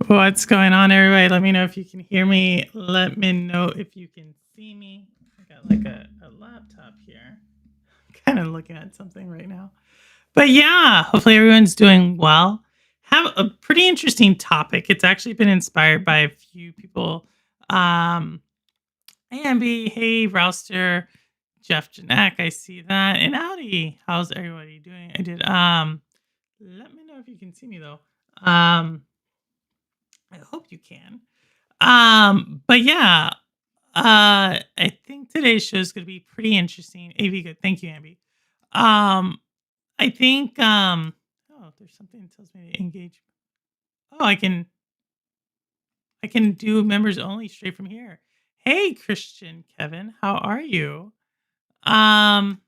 What's going on, everybody? Let me know if you can hear me. Let me know if you can see me. I got like a laptop here. I'm kind of looking at something right now. But yeah, hopefully everyone's doing well. Have a pretty interesting topic. It's actually been inspired by a few people. Hey, Ambi. Hey, Rouster. Jeff Janek. I see that. And Audi. How's everybody doing? I did. Let me know if you can see me though. I hope you can. But yeah, I think today's show is going to be pretty interesting. AV, good. Thank you, Ambi. I think, oh, there's something that tells me to engage. Oh, I can do members only straight from here. Hey, Christian Kevin, how are you? Hey,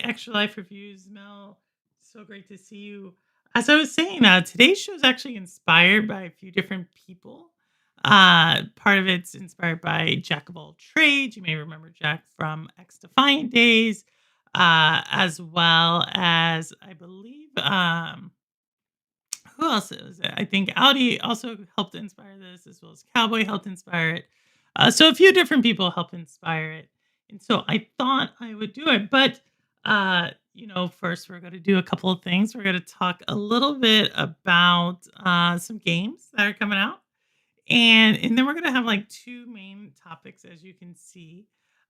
Extra Life Reviews, Mel. So great to see you. As I was saying, today's show is actually inspired by a few different people. Part of it's inspired by Jack of all trades. You may remember Jack from X Defiant days, as well as I believe who else is it? I think Audi also helped inspire this, as well as Cowboy helped inspire it. So a few different people helped inspire it, and so I thought I would do it, but. First we're going to do a couple of things. We're going to talk a little bit about some games that are coming out. And then we're going to have like two main topics, as you can see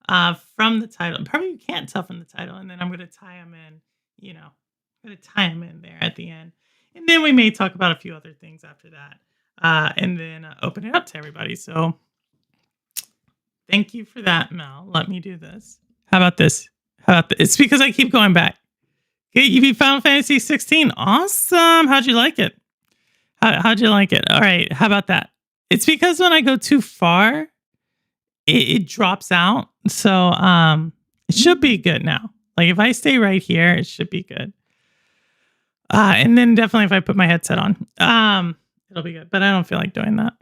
from the title. Probably you can't tell from the title. And then I'm going to tie them in, I'm going to tie them in there at the end. And then we may talk about a few other things after that. And then open it up to everybody. So thank you for that, Mel. Let me do this. How about this? It's because I keep going back. You beat Final Fantasy 16. Awesome. How'd you like it? How'd you like it? All right. How about that? It's because when I go too far, it drops out. So it should be good now. Like if I stay right here, it should be good. And then definitely if I put my headset on, it'll be good. But I don't feel like doing that.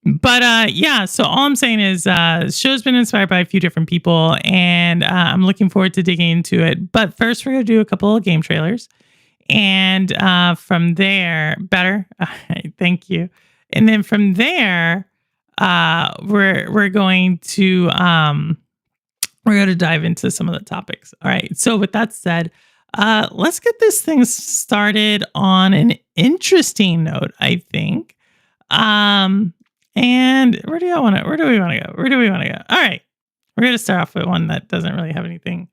But yeah, so all I'm saying is the show's been inspired by a few different people, and I'm looking forward to digging into it. But first, we're going to do a couple of game trailers. And from there, better? Thank you. And then from there, we're going to dive into some of the topics. All right. So with that said, let's get this thing started on an interesting note, I think. And where do we want to go? All right. We're going to start off with one that doesn't really have anything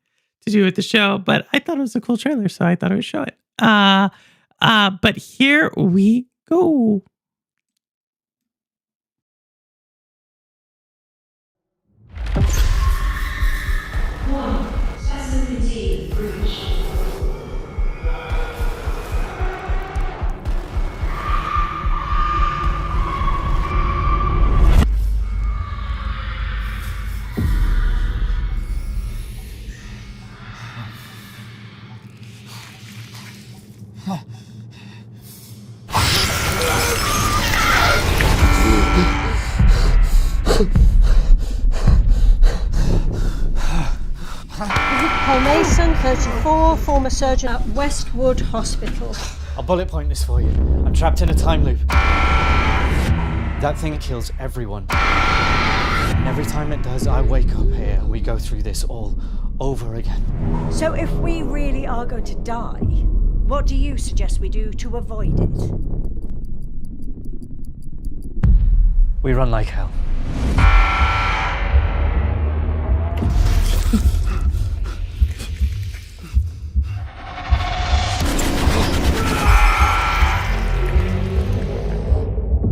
to do with the show, but I thought it was a cool trailer, so I thought I would show it. But here we go. Paul Mason, 34, former surgeon at Westwood Hospital. I'll bullet point this for you. I'm trapped in a time loop. That thing kills everyone. And every time it does, I wake up here and we go through this all over again. So if we really are going to die, what do you suggest we do to avoid it? We run like hell.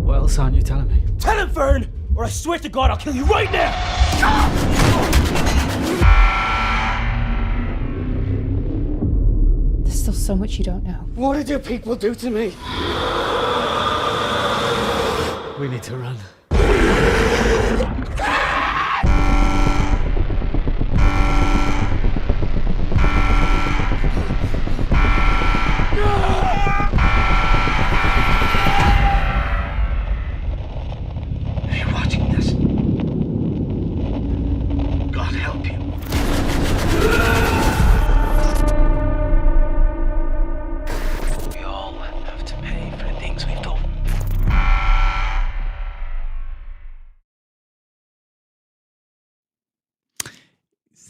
What else aren't you telling me? Tell him, Fern, or I swear to God I'll kill you right now! There's still so much you don't know. What did your people do to me? We need to run. We all have to pay for the things we've done.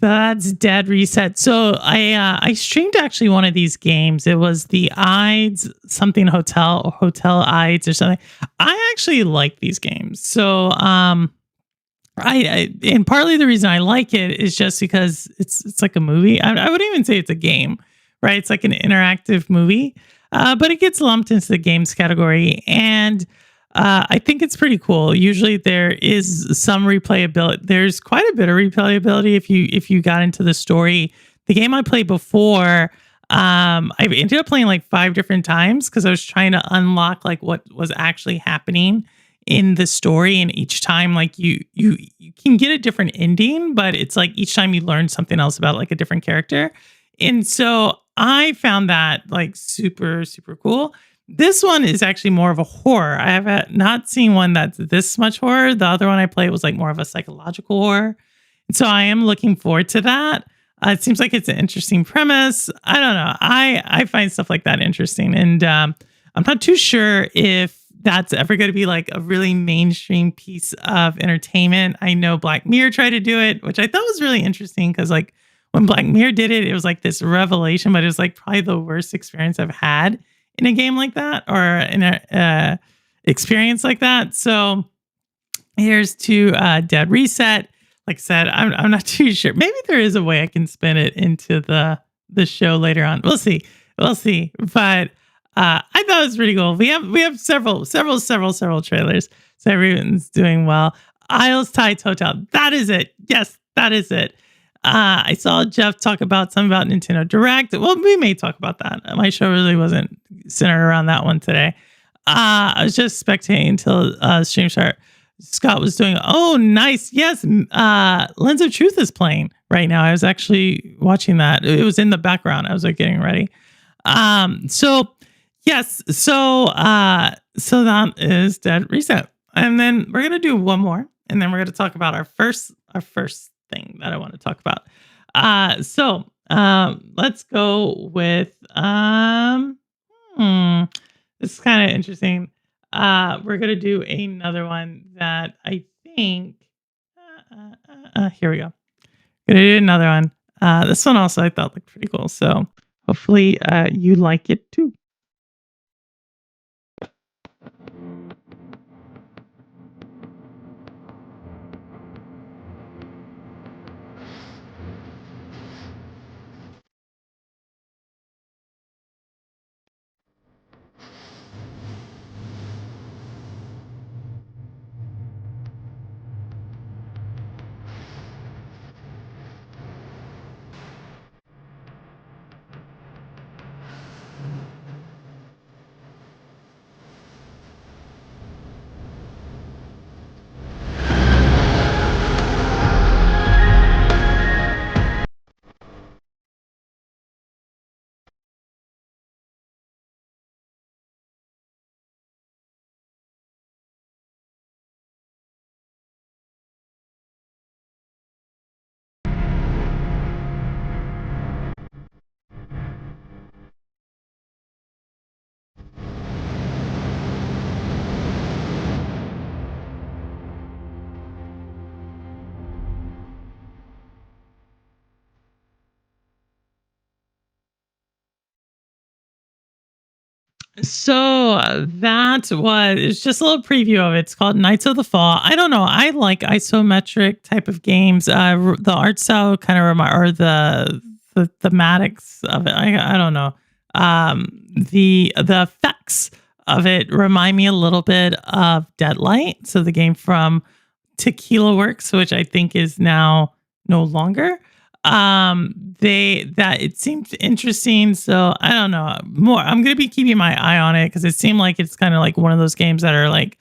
So that's Dead Reset. So I streamed actually one of these games. It was the Ides something hotel or Hotel Ides or something. I actually like these games. So I and partly the reason I like it is just because it's like a movie. I wouldn't even say it's a game, right? It's like an interactive movie, but it gets lumped into the games category, and I think it's pretty cool. Usually there is some replayability. There's quite a bit of replayability if you got into the story. The game I played before, I ended up playing like 5 different times because I was trying to unlock like what was actually happening in the story, and each time like you can get a different ending, but it's like each time you learn something else about like a different character. And so I found that like super cool. This one is actually more of a horror. I have not seen one that's this much horror. The other one I played was like more of a psychological horror, and so I am looking forward to that. It seems like it's an interesting premise. I don't know, I find stuff like that interesting, and I'm not too sure if that's ever going to be like a really mainstream piece of entertainment. I know Black Mirror tried to do it, which I thought was really interesting because like when Black Mirror did it, it was like this revelation, but it was like probably the worst experience I've had in a game like that or in a experience like that. So here's to Dead Reset. Like I said, I'm not too sure. Maybe there is a way I can spin it into the show later on. We'll see. But I thought it was pretty cool. We have several trailers. So everyone's doing well. Isles Tides Hotel. That is it. Yes, that is it. I saw Jeff talk about something about Nintendo Direct. Well, we may talk about that. My show really wasn't centered around that one today. I was just spectating until stream start. Scott was doing, oh, nice. Yes. Lens of Truth is playing right now. I was actually watching that. It was in the background. I was like getting ready. So yes. So that is Dead Reset. And then we're going to do one more, and then we're going to talk about our first thing that I want to talk about. Let's go with, this is kind of interesting. We're going to do another one that I think, here we go. Going to do another one. This one also I thought looked pretty cool. So hopefully, you like it too. So that was it's just a little preview of it. It's called Knights of the Fall. I don't know. I like isometric type of games. The art style kind of or the thematics of it. I don't know. The effects of it remind me a little bit of Deadlight. So the game from Tequila Works, which I think is now no longer. That it seemed interesting, so I don't know more. I'm gonna be keeping my eye on it because it seemed like it's kind of like one of those games that are like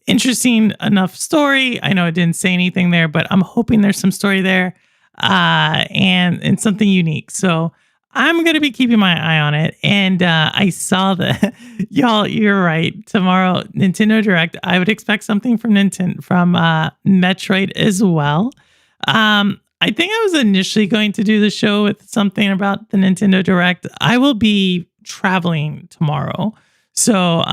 interesting enough story. I know it didn't say anything there, but I'm hoping there's some story there, and something unique. So I'm gonna be keeping my eye on it. And I saw that y'all. You're right. Tomorrow, Nintendo Direct. I would expect something from Metroid as well. I think I was initially going to do the show with something about the Nintendo Direct. I will be traveling tomorrow. So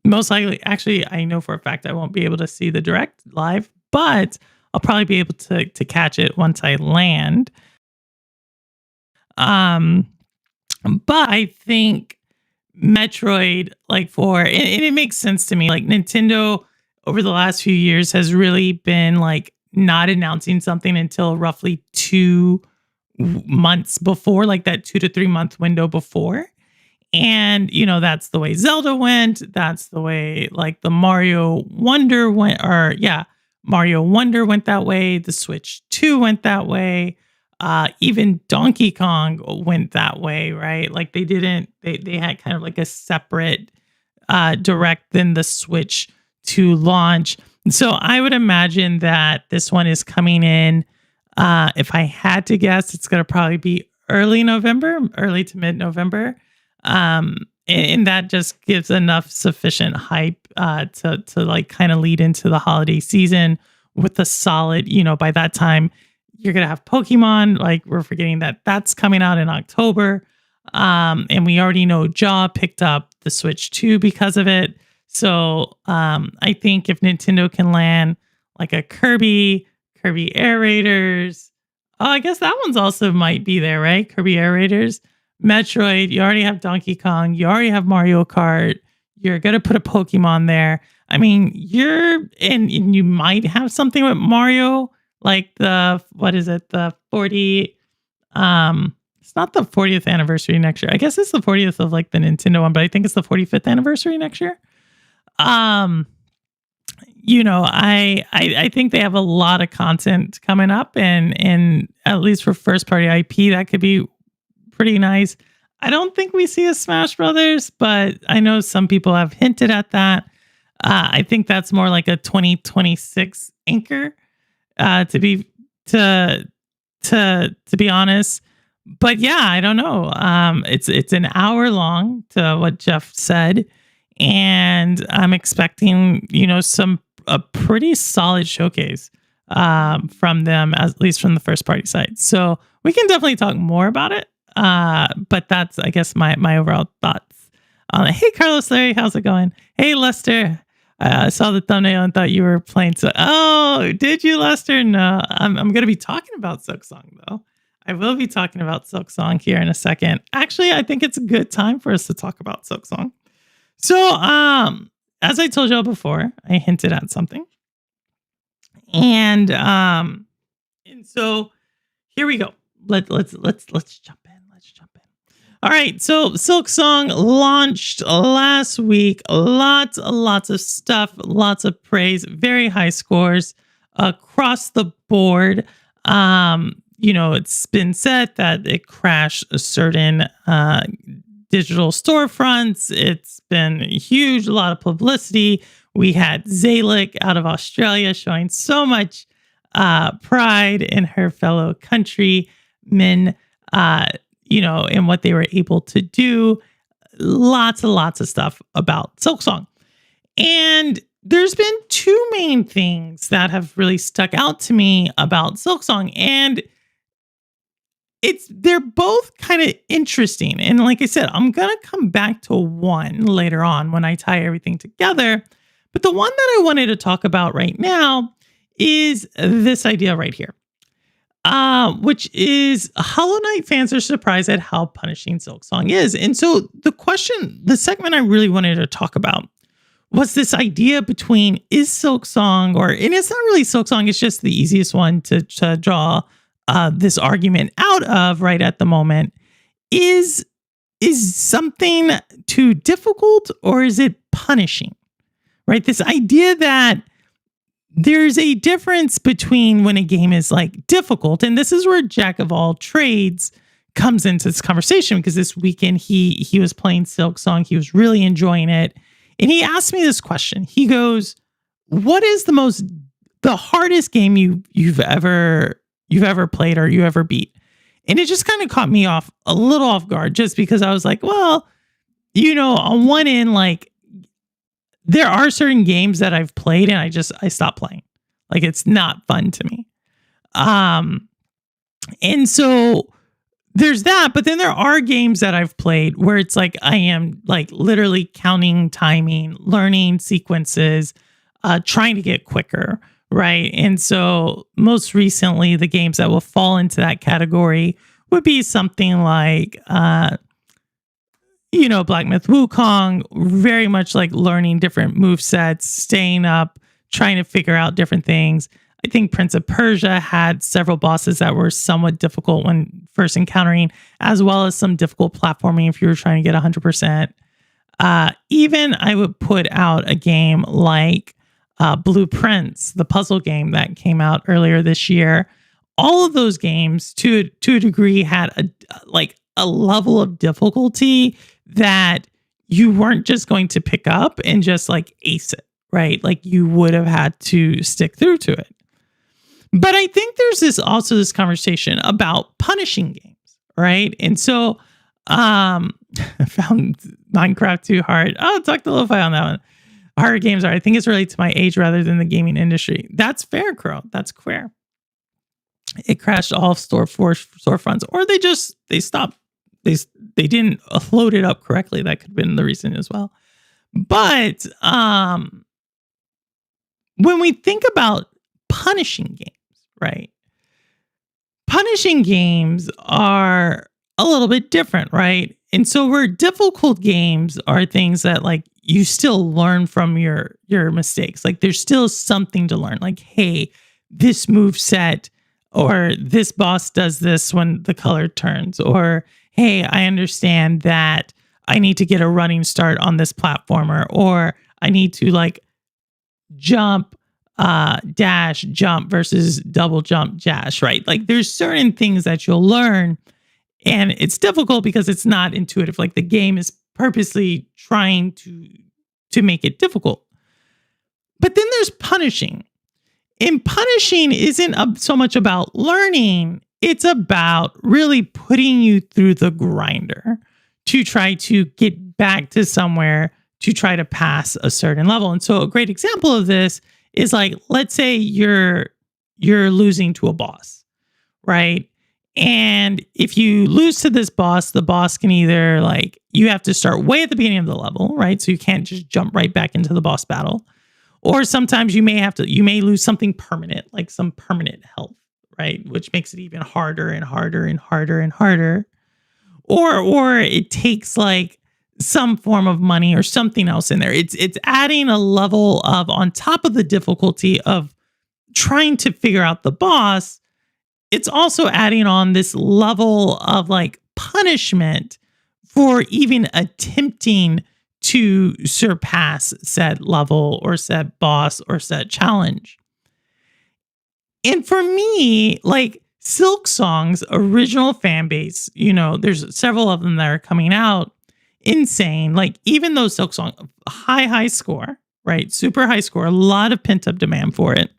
most likely, actually, I know for a fact I won't be able to see the Direct live, but I'll probably be able to catch it once I land. Um, but I think Metroid, like and it makes sense to me. Like Nintendo over the last few years has really been like not announcing something until roughly 2 months before, like that 2 to 3 month window before. And, that's the way Zelda went. That's the way like the Mario Wonder went, Mario Wonder went that way. The Switch 2 went that way. Even Donkey Kong went that way, right? Like they had kind of like a separate direct than the Switch 2 launch. So I would imagine that this one is coming in. If I had to guess, it's going to probably be early to mid-November. And that just gives enough sufficient hype to like kind of lead into the holiday season with a solid, by that time you're going to have Pokemon. Like we're forgetting that that's coming out in October. And we already know Jaw picked up the Switch 2 because of it. So I think if Nintendo can land like a Kirby Air Raiders, I guess that one's also might be there, right? Kirby Air Raiders. Metroid, you already have Donkey Kong, you already have Mario Kart, you're going to put a Pokemon there. I mean, and you might have something with Mario, like the 40, it's not the 40th anniversary next year. I guess it's the 40th of like the Nintendo one, but I think it's the 45th anniversary next year. I think they have a lot of content coming up and at least for first party IP, that could be pretty nice. I don't think we see a Smash Brothers, but I know some people have hinted at that. I think that's more like a 2026 anchor, to be honest. But yeah, I don't know. It's an hour long to what Jeff said, and I'm expecting a pretty solid showcase from them, at least from the first party side. So we can definitely talk more about it. But that's, I guess, my overall thoughts. Hey, Carlos Larry, how's it going? Hey, Lester, I saw the thumbnail and thought you were playing. Oh, did you, Lester? No, I'm going to be talking about Silksong, though. I will be talking about Silksong here in a second. Actually, I think it's a good time for us to talk about Silksong. So, as I told y'all before, I hinted at something. And so here we go. Let's jump in. All right, so Silksong launched last week. Lots of stuff, lots of praise, very high scores across the board. It's been said that it crashed certain digital storefronts. It's been huge, a lot of publicity. We had Zalic out of Australia showing so much pride in her fellow countrymen. And what they were able to do. Lots and lots of stuff about Silksong. And there's been two main things that have really stuck out to me about Silksong. And they're both kind of interesting. And like I said, I'm going to come back to one later on when I tie everything together. But the one that I wanted to talk about right now is this idea right here. Which is Hollow Knight fans are surprised at how punishing Silksong is. And so the segment I really wanted to talk about was this idea between is Silksong, and it's not really Silksong, it's just the easiest one to draw this argument out of right at the moment. Is something too difficult or is it punishing? Right? This idea that there's a difference between when a game is like difficult, and this is where Jack of all trades comes into this conversation, because this weekend he was playing Silksong, he was really enjoying it, and he asked me this question. He goes, "What is the hardest game you've ever played or you ever beat?" And it just kind of caught me a little off guard, just because I was like, well, on one end, like, there are certain games that I've played and I stopped playing. Like, it's not fun to me. And so there's that, but then there are games that I've played where it's like I am like literally counting timing, learning sequences, trying to get quicker, right? And so most recently, the games that will fall into that category would be something like, Black Myth Wukong, very much like learning different move sets, staying up, trying to figure out different things. I think Prince of Persia had several bosses that were somewhat difficult when first encountering, as well as some difficult platforming if you were trying to get 100%. Even I would put out a game like Blueprints, the puzzle game that came out earlier this year. All of those games, to a degree, had a level of difficulty that you weren't just going to pick up and just like ace it, right? Like you would have had to stick through to it. But I think there's this conversation about punishing games, right? And so I found Minecraft too hard. I'll talk to Lo-Fi on that one. Harder games are, I think it's related to my age rather than the gaming industry. That's fair, Crow. That's fair. It crashed all storefronts, or they stopped. They didn't load it up correctly. That could have been the reason as well. But when we think about punishing games, right? Punishing games are a little bit different, right? And so where difficult games are things that like you still learn from your mistakes. Like there's still something to learn. Like, hey, this move set or this boss does this when the color turns, or hey, I understand that I need to get a running start on this platformer, or I need to like jump, dash, jump versus double jump, dash, right? Like there's certain things that you'll learn, and it's difficult because it's not intuitive. Like the game is purposely trying to make it difficult. But then there's punishing. And punishing isn't so much about learning. It's about really putting you through the grinder to try to get back to somewhere to try to pass a certain level. And so a great example of this is like, let's say you're losing to a boss, right? And if you lose to this boss, the boss can either like, you have to start way at the beginning of the level, right? So you can't just jump right back into the boss battle. Or sometimes you may lose something permanent, like some permanent health, right? Which makes it even harder and harder and harder and harder. Or it takes like some form of money or something else in there. It's adding a level of, on top of the difficulty of trying to figure out the boss, it's also adding on this level of like punishment for even attempting to surpass said level or said boss or said challenge. And for me, like Silksong's original fan base, there's several of them that are coming out, insane. Like even though Silksong, high score, right? Super high score, a lot of pent up demand for it.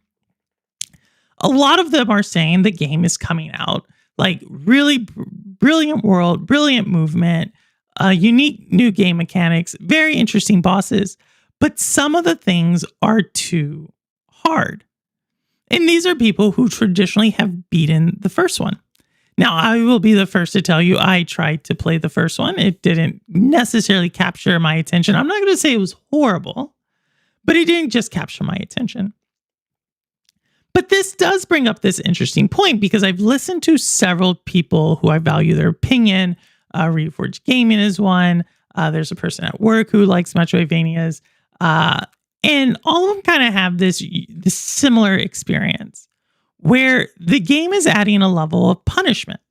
A lot of them are saying the game is coming out like really brilliant world, brilliant movement, unique new game mechanics, very interesting bosses, but some of the things are too hard. And these are people who traditionally have beaten the first one. Now, I will be the first to tell you, I tried to play the first one. It didn't necessarily capture my attention. I'm not going to say it was horrible, but it didn't just capture my attention. But this does bring up this interesting point because I've listened to several people who I value their opinion. Reforged Gaming is one. There's a person at work who likes Metroidvanias. And all of them kind of have this similar experience where the game is adding a level of punishment.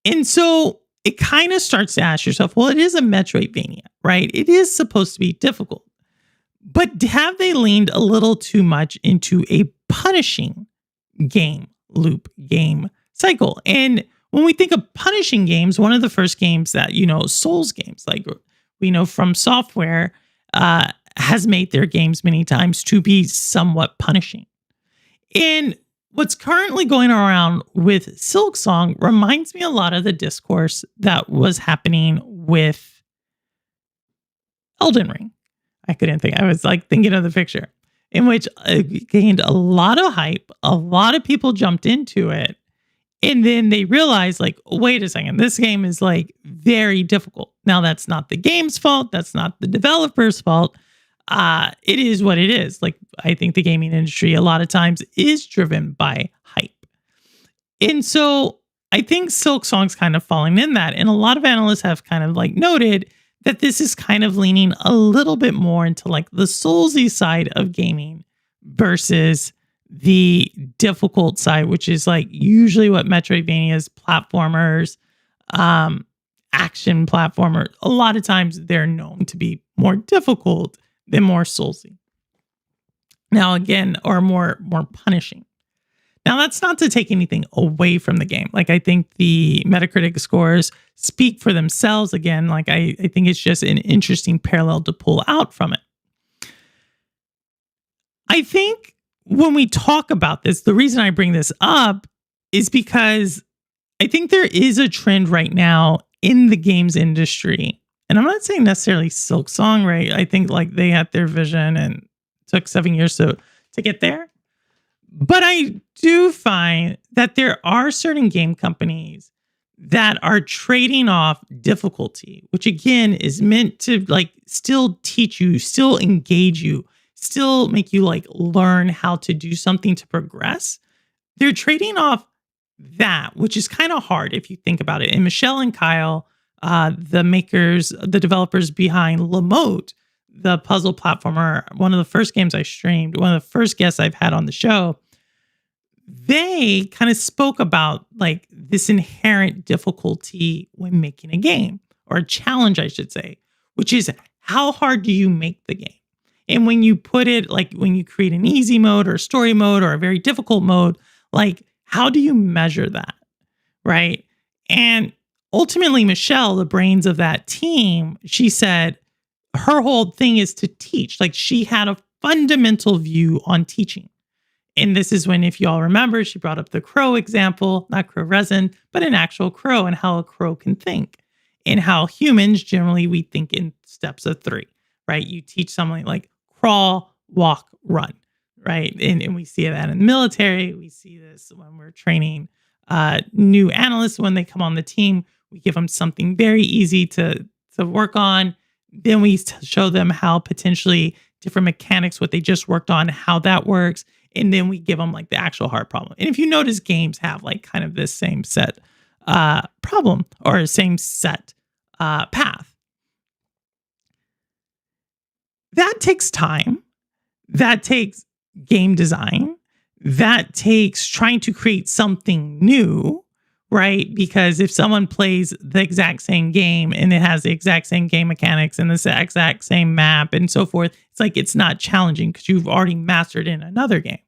And so it kind of starts to ask yourself, well, it is a Metroidvania, right? It is supposed to be difficult. But have they leaned a little too much into a punishing game loop, game cycle? And when we think of punishing games, one of the first games that, Souls games, like we know from Software, has made their games many times to be somewhat punishing. And what's currently going around with Silksong reminds me a lot of the discourse that was happening with Elden Ring. I was like thinking of the picture in which it gained a lot of hype. A lot of people jumped into it. And then they realized like, wait a second, this game is like very difficult. Now that's not the game's fault. That's not the developer's fault. it is what it is. Like, I think the gaming industry a lot of times is driven by hype. And so I think Silk Song's kind of falling in that. And a lot of analysts have kind of like noted that this is kind of leaning a little bit more into like the soulsy side of gaming versus the difficult side, which is like usually what Metroidvanias, platformers, action platformer, a lot of times they're known to be more difficult than more soulsy. Now again, or more punishing. Now that's not to take anything away from the game. Like I think the Metacritic scores speak for themselves. Again, like I think it's just an interesting parallel to pull out from it. I think when we talk about this, the reason I bring this up is because I think there is a trend right now in the games industry. And I'm not saying necessarily Silk Song, right? I think like they had their vision and took 7 years to get there. But I do find that there are certain game companies that are trading off difficulty, which again is meant to like still teach you, still engage you, still make you like learn how to do something to progress. They're trading off that, which is kind of hard if you think about it. And Michelle and Kyle, the developers behind Lamote, the puzzle platformer, one of the first games I streamed, one of the first guests I've had on the show, they kind of spoke about like this inherent difficulty when making a game, or a challenge, I should say, which is how hard do you make the game? And when you put it, like when you create an easy mode or a story mode or a very difficult mode, like how do you measure that, right? And ultimately, Michelle, the brains of that team, she said her whole thing is to teach. Like she had a fundamental view on teaching. And this is when, if you all remember, she brought up the crow example, not crow resin, but an actual crow and how a crow can think. And how humans, generally, we think in steps of 3, right? You teach someone like crawl, walk, run, right? And we see that in the military. We see this when we're training new analysts when they come on the team. We give them something very easy to work on. Then we show them how potentially different mechanics, what they just worked on, how that works. And then we give them like the actual hard problem. And if you notice, games have like kind of this same set problem or same set path. That takes time. That takes game design. That takes trying to create something new, right? Because if someone plays the exact same game and it has the exact same game mechanics and the exact same map and so forth, it's like it's not challenging because you've already mastered in another game.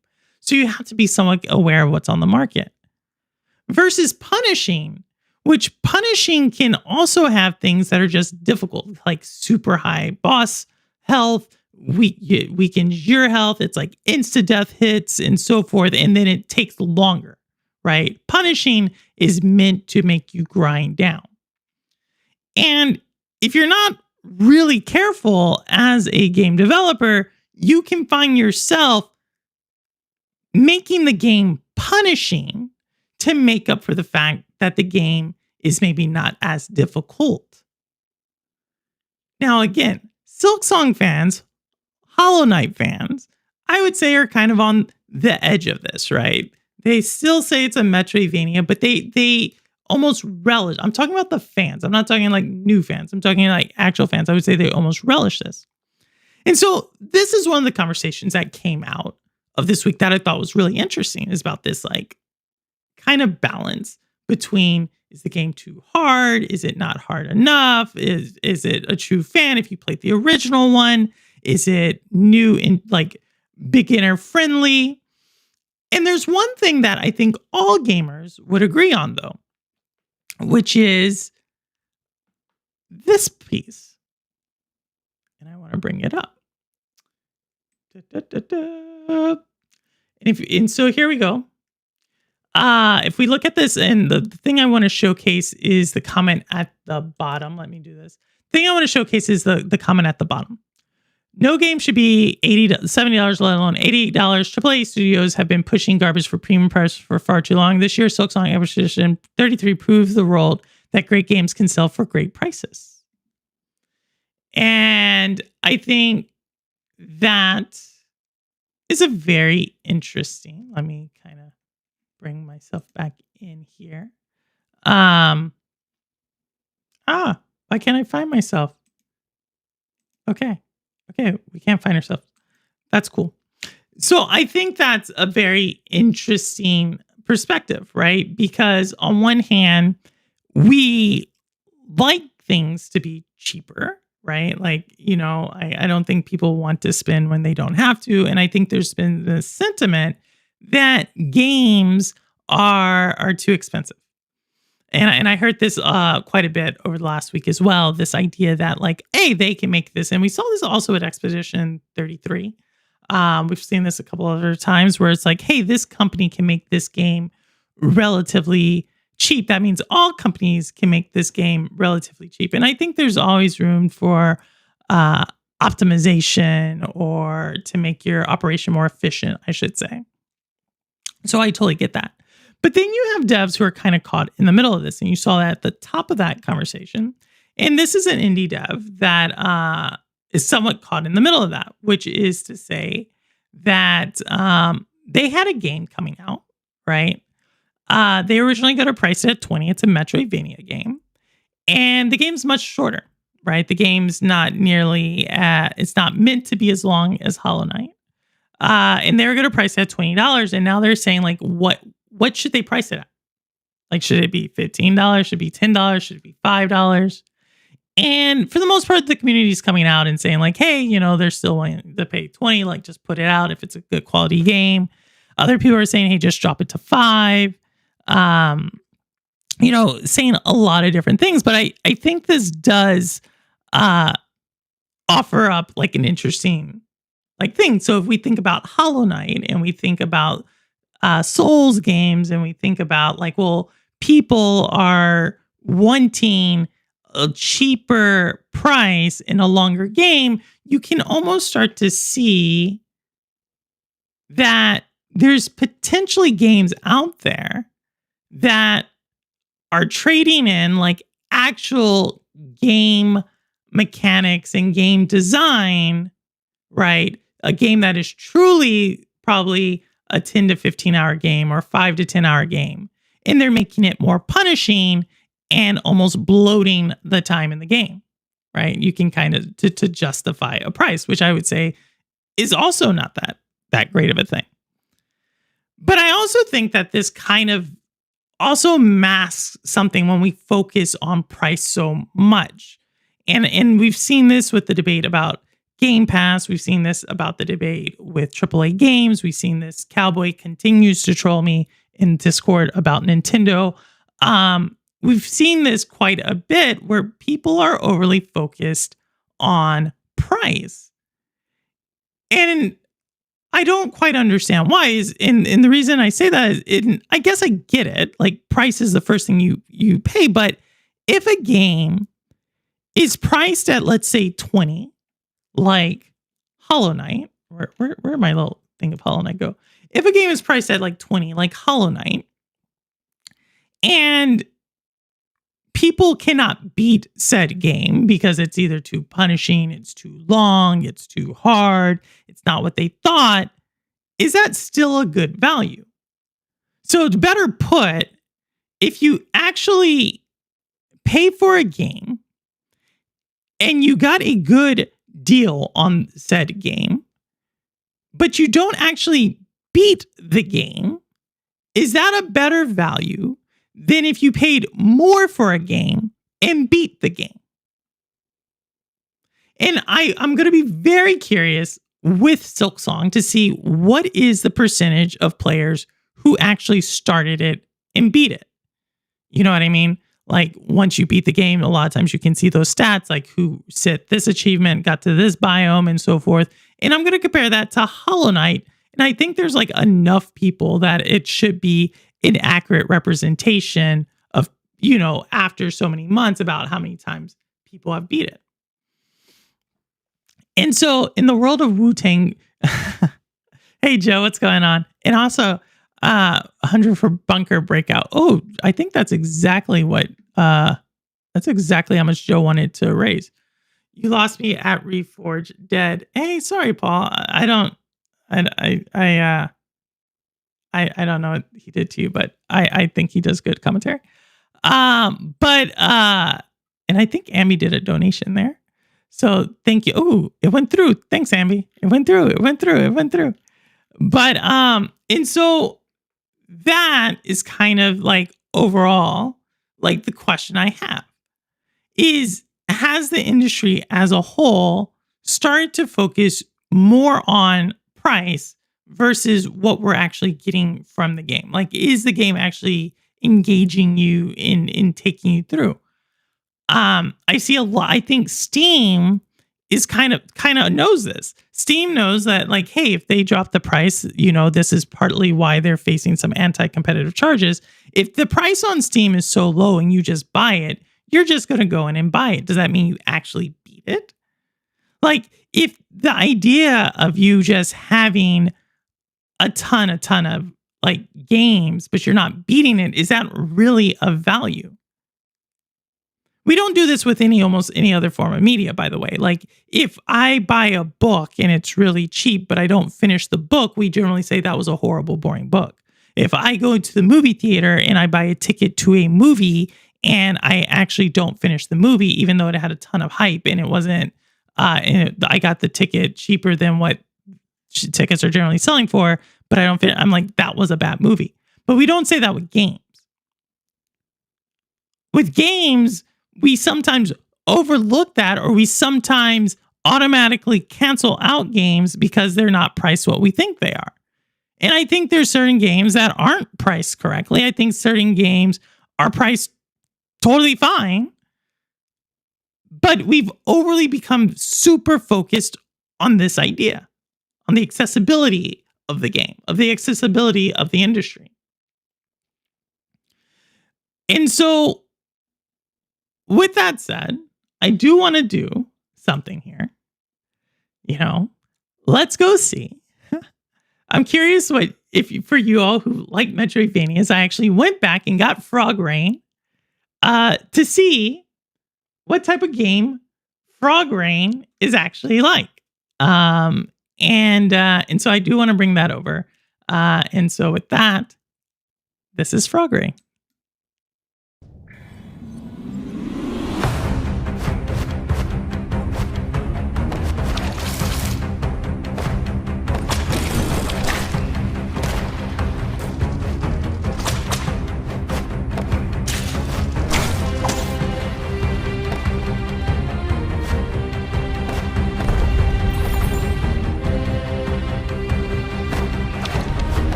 So you have to be somewhat aware of what's on the market. Versus punishing, which punishing can also have things that are just difficult, like super high boss health, weakens your health. It's like insta-death hits and so forth. And then it takes longer, right? Punishing is meant to make you grind down. And if you're not really careful as a game developer, you can find yourself making the game punishing to make up for the fact that the game is maybe not as difficult. Now, again, Silk Song fans, Hollow Knight fans, I would say are kind of on the edge of this, right? They still say it's a Metroidvania, but they almost relish. I'm talking about the fans. I'm not talking like new fans. I'm talking like actual fans. I would say they almost relish this. And so this is one of the conversations that came out of this week that I thought was really interesting, is about this like kind of balance between, is the game too hard? Is it not hard enough? Is it a true fan if you played the original one? Is it new and like beginner friendly? And there's one thing that I think all gamers would agree on, though, which is this piece. And I want to bring it up. And so here we go. If we look at this, and the thing I want to showcase is the comment at the bottom. Let me do this. The thing I want to showcase is the comment at the bottom. No game should be $80, $70, let alone $88. AAA studios have been pushing garbage for premium price for far too long. This year's Silk Song Expedition 33 proves the world that great games can sell for great prices. And I think that is a very interesting. Let me kind of bring myself back in here. Why can't I find myself? Okay, we can't find ourselves. That's cool. So I think that's a very interesting perspective, right? Because on one hand, we like things to be cheaper, right? Like, I don't think people want to spend when they don't have to. And I think there's been this sentiment that games are too expensive. And I heard this quite a bit over the last week as well. This idea that like, hey, they can make this. And we saw this also at Expedition 33. We've seen this a couple other times where it's like, hey, this company can make this game relatively cheap. That means all companies can make this game relatively cheap. And I think there's always room for optimization or to make your operation more efficient, I should say. So I totally get that. But then you have devs who are kind of caught in the middle of this. And you saw that at the top of that conversation. And this is an indie dev that is somewhat caught in the middle of that, which is to say that they had a game coming out, right? They originally got a price at $20. It's a Metroidvania game. And the game's much shorter, right? The game's not nearly, it's not meant to be as long as Hollow Knight. And they were going to price it at $20. And now they're saying like, what should they price it at? Like, should it be $15? Should it be $10? Should it be $5? And for the most part, the community is coming out and saying like, hey, they're still willing to pay $20. Like, just put it out if it's a good quality game. Other people are saying, hey, just drop it to $5. Saying a lot of different things. But I think this does offer up like an interesting like thing. So if we think about Hollow Knight and we think about Souls games and we think about like, well, people are wanting a cheaper price in a longer game, you can almost start to see that there's potentially games out there that are trading in like actual game mechanics and game design, right? A game that is truly probably a 10 to 15 hour game or 5 to 10 hour game. And they're making it more punishing and almost bloating the time in the game, right? You can kind of to justify a price, which I would say is also not that great of a thing. But I also think that this kind of also masks something when we focus on price so much. And we've seen this with the debate about Game Pass. We've seen this about the debate with AAA games. We've seen this. Cowboy continues to troll me in Discord about Nintendo. We've seen this quite a bit where people are overly focused on price. And I don't quite understand why. And the reason I say that is, I guess I get it. Like, price is the first thing you pay. But if a game is priced at, let's say, 20, like Hollow Knight, where my little thing of Hollow Knight go? If a game is priced at like 20, like Hollow Knight, and people cannot beat said game because it's either too punishing, it's too long, it's too hard, it's not what they thought, is that still a good value? So to better put, if you actually pay for a game and you got a good deal on said game, but you don't actually beat the game, is that a better value than if you paid more for a game and beat the game? And I'm going to be very curious with Silksong to see what is the percentage of players who actually started it and beat it. You know what I mean? Like, once you beat the game, a lot of times you can see those stats, like who set this achievement, got to this biome, and so forth. And I'm going to compare that to Hollow Knight. And I think there's like enough people that it should be an accurate representation of, after so many months, about how many times people have beat it. And so in the world of Wu-Tang, hey, Joe, what's going on? And also, 100 for Bunker Breakout. Oh, I think that's exactly how much Joe wanted to raise. You lost me at Reforge Dead. Hey, sorry, Paul. I don't know what he did to you, but I think he does good commentary. But and I think Ambi did a donation there. So thank you. Oh, it went through. Thanks, Ambi. It went through. But and so that is kind of like overall, like the question I have is, has the industry as a whole started to focus more on price versus what we're actually getting from the game? Like, is the game actually engaging you in taking you through? I see a lot. I think Steam is kind of knows this. Steam knows that, like, hey, if they drop the price, this is partly why they're facing some anti-competitive charges. If the price on Steam is so low and you just buy it, you're just going to go in and buy it. Does that mean you actually beat it? Like, if the idea of you just having a ton of like games, but you're not beating it, is that really of value? We don't do this with almost any other form of media, by the way. Like, if I buy a book and it's really cheap, but I don't finish the book, we generally say that was a horrible, boring book. If I go to the movie theater and I buy a ticket to a movie and I actually don't finish the movie, even though it had a ton of hype and it wasn't, I got the ticket cheaper than what tickets are generally selling for, but I don't fit. I'm like, that was a bad movie. But we don't say that with games. With games, we sometimes overlook that, or we sometimes automatically cancel out games because they're not priced what we think they are. And I think there's certain games that aren't priced correctly. I think certain games are priced totally fine, but we've overly become super focused on this idea, on the accessibility of the game, of the accessibility of the industry. And so, with that said, I do want to do something here. Let's go see. I'm curious for you all who like Metroidvanias, I actually went back and got Frog Rain to see what type of game Frog Rain is actually like. And so I do want to bring that over. And so with that, this is Frog Rain.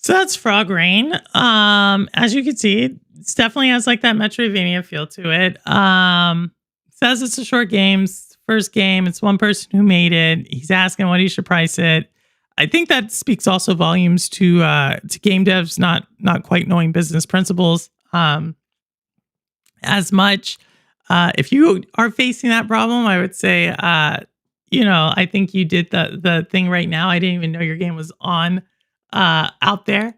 So that's Frog Rain. As you can see, it definitely has like that Metroidvania feel to it. Says it's a short game, first game. It's one person who made it. He's asking what he should price it. I think that speaks also volumes to game devs not quite knowing business principles as much. If you are facing that problem, I would say, I think you did the thing right now. I didn't even know your game was on out there.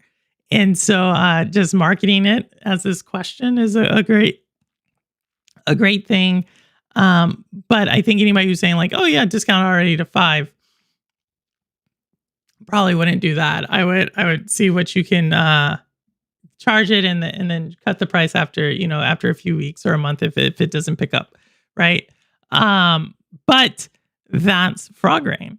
And so just marketing it as this question is a great thing. But I think anybody who's saying like, oh yeah, discount already to 5, probably wouldn't do that. I would see what you can charge it and then cut the price after a few weeks or a month if it doesn't pick up, right? But that's Frog Rain.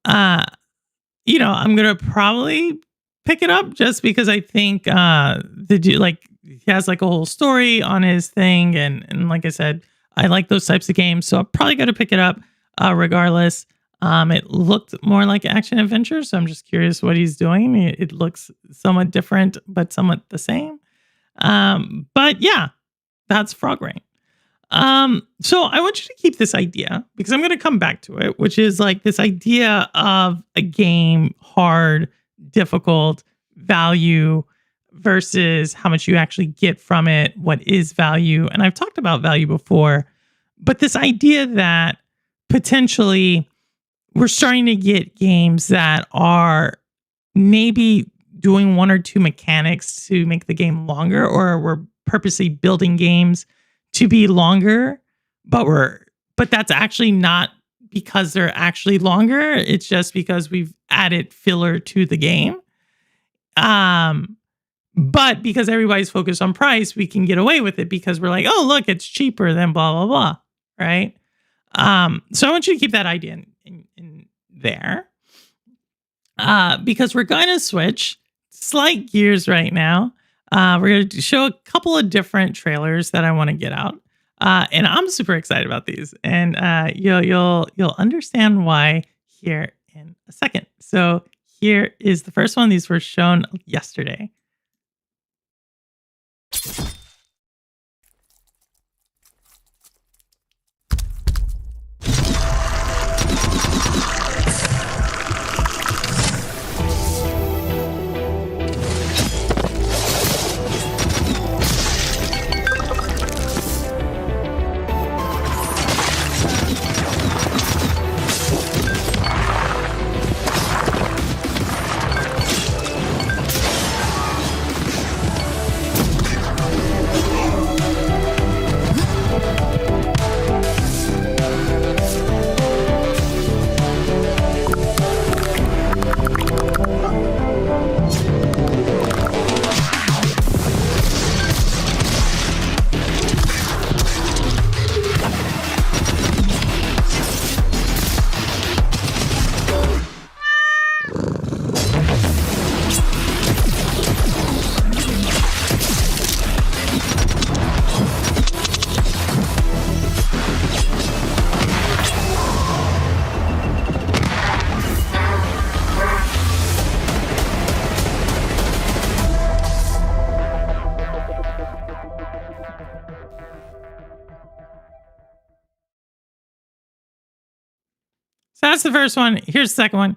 I'm gonna probably pick it up just because I think the dude, like, he has like a whole story on his thing, and like I said, I like those types of games, so I'm probably gonna pick it up regardless. It looked more like action adventure, so I'm just curious what he's doing. It looks somewhat different, but somewhat the same. But yeah, that's Frog Rain. So I want you to keep this idea because I'm going to come back to it, which is like this idea of a game, hard, difficult, value versus how much you actually get from it. What is value? And I've talked about value before, but this idea that potentially we're starting to get games that are maybe doing one or two mechanics to make the game longer, or we're purposely building games to be longer, but that's actually not because they're actually longer. It's just because we've added filler to the game. But because everybody's focused on price, we can get away with it because we're like, oh, look, it's cheaper than blah, blah, blah. Right. So I want you to keep that idea in there. Because we're going to switch slight gears right now. We're going to show a couple of different trailers that I want to get out. And I'm super excited about these. And you'll understand why here in a second. So here is the first one. These were shown yesterday. So that's the first one. Here's the second one.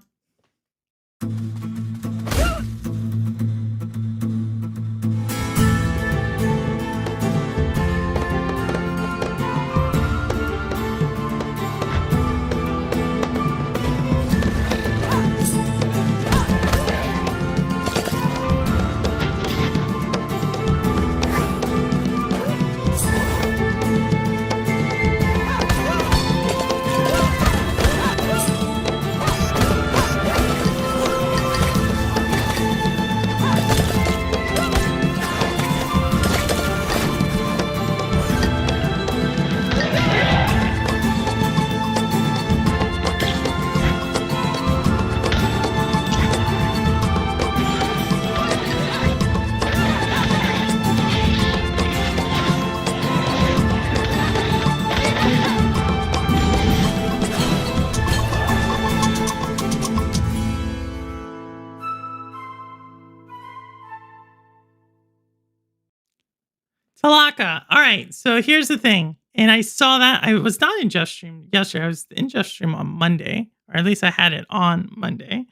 Talaka. All right. So here's the thing. And I saw that. I was not in Just Stream yesterday. I was in Just Stream on Monday, or at least I had it on Monday.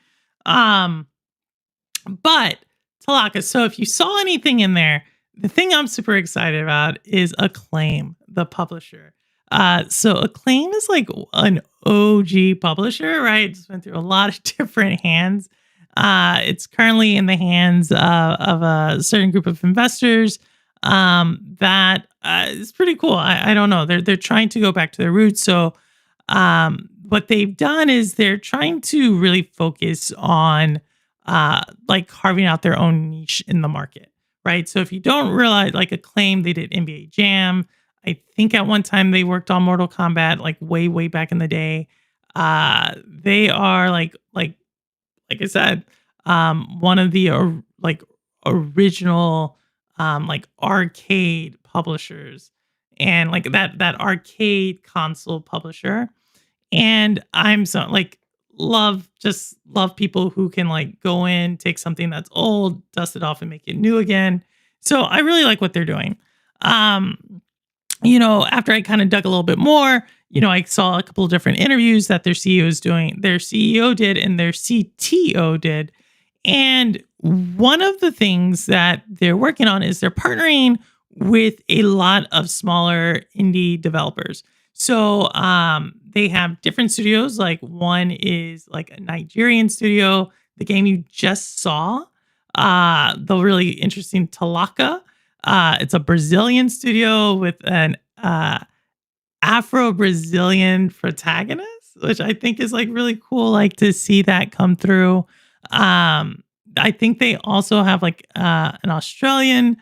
But Talaka. So if you saw anything in there, the thing I'm super excited about is Acclaim, the publisher. So Acclaim is like an OG publisher, right? It's been through a lot of different hands. It's currently in the hands of a certain group of investors. That is pretty cool. I don't know. They're trying to go back to their roots. So what they've done is they're trying to really focus on like carving out their own niche in the market, right? So if you don't realize, like Acclaim, they did NBA Jam. I think at one time they worked on Mortal Kombat, like way back in the day. They are like I said, one of the original like arcade publishers, and like that arcade console publisher. And I'm so like just love people who can like go in, take something that's old, dust it off, and make it new again. So I really like what they're doing. Um, After I kind of dug a little bit more, I saw a couple of different interviews that their CEO did, and their CTO did. And one of the things that they're working on is they're partnering with a lot of smaller indie developers. So they have different studios. Like one is like a Nigerian studio. The game you just saw, the really interesting Talaka. It's a Brazilian studio with an Afro-Brazilian protagonist, which I think is like really cool, like to see that come through. I think they also have like an Australian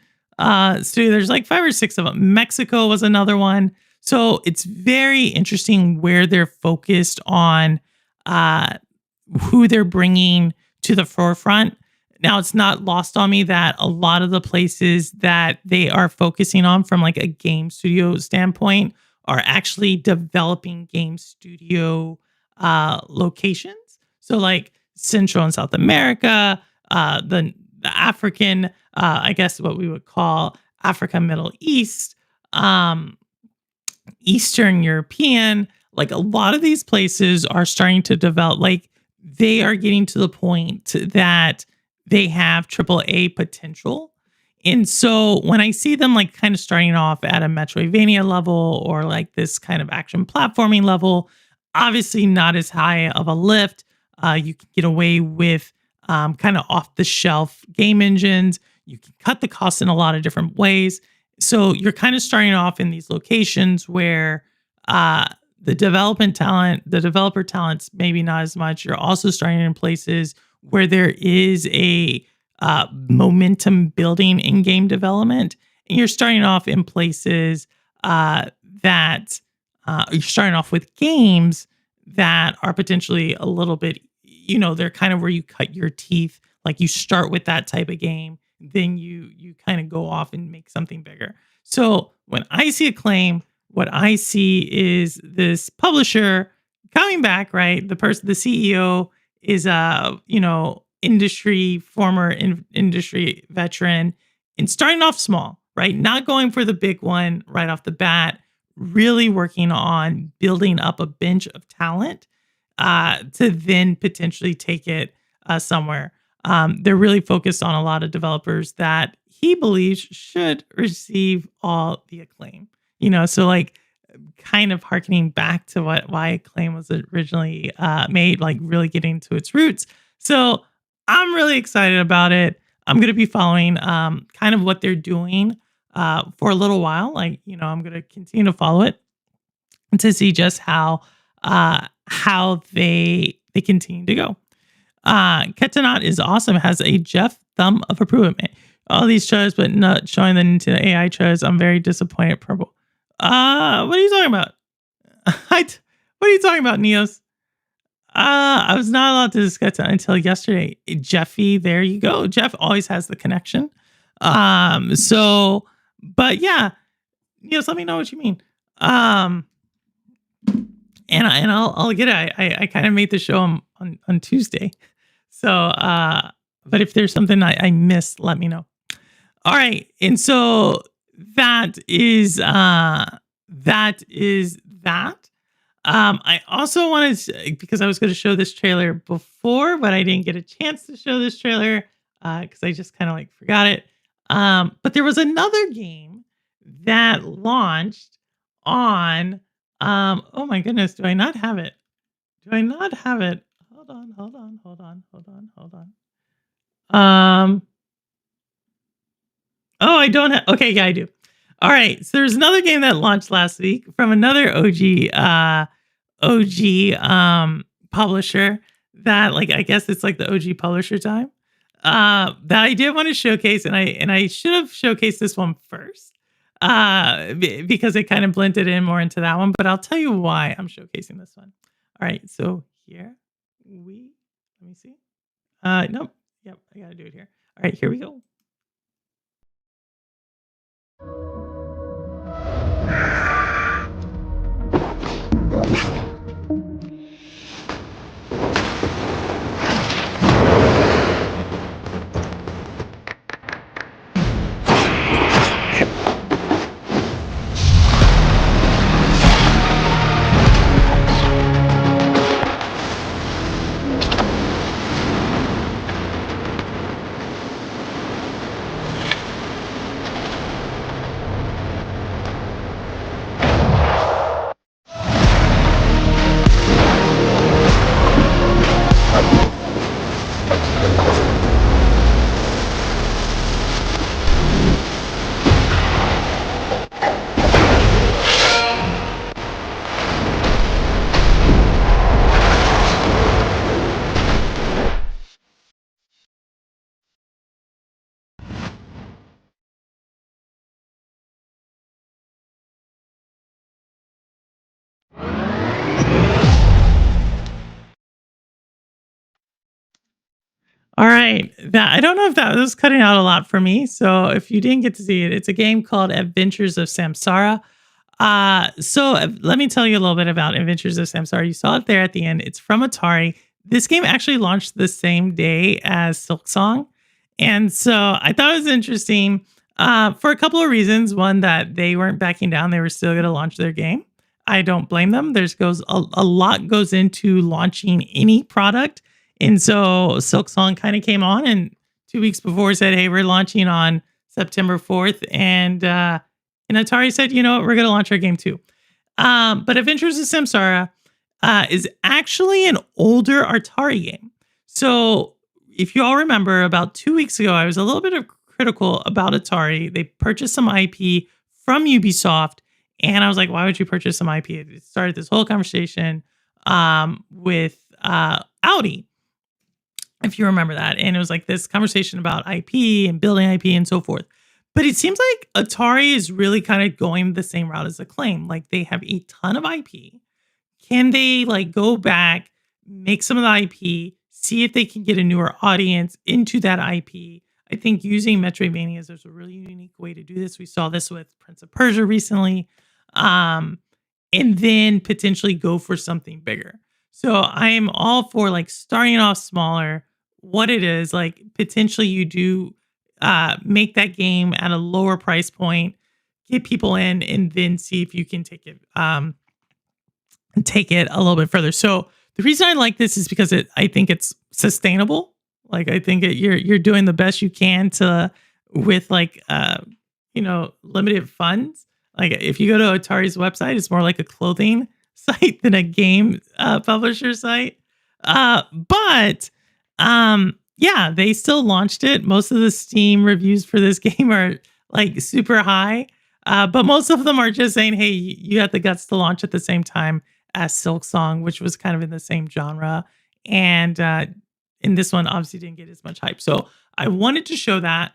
studio. There's like 5 or 6 of them. Mexico was another one. So it's very interesting where they're focused on who they're bringing to the forefront. Now, it's not lost on me that a lot of the places that they are focusing on from like a game studio standpoint are actually developing game studio locations. So like Central and South America, the African, I guess what we would call Africa, Middle East, Eastern European, like a lot of these places are starting to develop, like they are getting to the point that they have AAA potential. And so when I see them like kind of starting off at a Metroidvania level or like this kind of action platforming level, obviously not as high of a lift. You can get away with kind of off the shelf game engines. You can cut the costs in a lot of different ways. So you're kind of starting off in these locations where the developer talent's maybe not as much. You're also starting in places where there is a momentum building in game development. And you're starting off in places that you're starting off with games that are potentially a little bit, they're kind of where you cut your teeth. Like you start with that type of game, then you kind of go off and make something bigger. So when I see Acclaim, what I see is this publisher coming back, right? The CEO is a, former industry veteran and starting off small, right? Not going for the big one right off the bat, really working on building up a bench of talent to then potentially take it somewhere. They're really focused on a lot of developers that he believes should receive all the acclaim. So like kind of harkening back to why Acclaim was originally made, like really getting to its roots. So I'm really excited about it. I'm going to be following kind of what they're doing for a little while. Like, I'm going to continue to follow it to see just how they continue to go. Ketanot is awesome. It has a Jeff thumb of approval. All these trailers, but not showing the Nintendo AI trailers. I'm very disappointed. Purple. What are you talking about? What are you talking about, Neos? I was not allowed to discuss it until yesterday. Jeffy, there you go. Jeff always has the connection. But yeah, Neos, let me know what you mean. And I'll get it. I kind of made the show on Tuesday. So, but if there's something I missed, let me know. All right. And so that is that. I also wanted to, because I was going to show this trailer before, but I didn't get a chance to show this trailer because I just kind of like forgot it. But there was another game that launched on, oh my goodness, do I not have it? Hold on. Oh, I don't have, okay, yeah, I do. All right, so there's another game that launched last week from another OG publisher that, like, I guess it's like the OG publisher time. That I did want to showcase, and I should have showcased this one first because it kind of blended in more into that one. But I'll tell you why I'm showcasing this one. All right, so here let me see. Nope. Yep, I gotta do it here. All right, here we go. All right. That I don't know if that was cutting out a lot for me. So if you didn't get to see it, it's a game called Adventures of Samsara. Let me tell you a little bit about Adventures of Samsara. You saw it there at the end. It's from Atari. This game actually launched the same day as Silksong. And so I thought it was interesting for a couple of reasons. One, that they weren't backing down. They were still going to launch their game. I don't blame them. There's goes a lot goes into launching any product. And so Silksong kind of came on and 2 weeks before said, hey, we're launching on September 4th. And Atari said, you know what, we're going to launch our game too. But Adventures of Samsara is actually an older Atari game. So if you all remember, about 2 weeks ago, I was a little bit critical about Atari. They purchased some IP from Ubisoft. And I was like, why would you purchase some IP? It started this whole conversation with Audi, if you remember that. And it was like this conversation about IP and building IP and so forth. But it seems like Atari is really kind of going the same route as Acclaim. Like they have a ton of IP. Can they like go back, make some of the IP, see if they can get a newer audience into that IP? I think using Metroidvanias is a really unique way to do this. We saw this with Prince of Persia recently. And then potentially go for something bigger. So I am all for like starting off smaller. What it is, like potentially you do make that game at a lower price point, get people in, and then see if you can take it a little bit further. So the reason I like this is because I think it's sustainable. Like I think you're doing the best you can with like limited funds. Like if you go to Atari's website, it's more like a clothing site than a game publisher site. Yeah, they still launched it. Most of the Steam reviews for this game are like super high. But most of them are just saying, hey, you had the guts to launch at the same time as Silksong, which was kind of in the same genre. And in this one, obviously didn't get as much hype. So I wanted to show that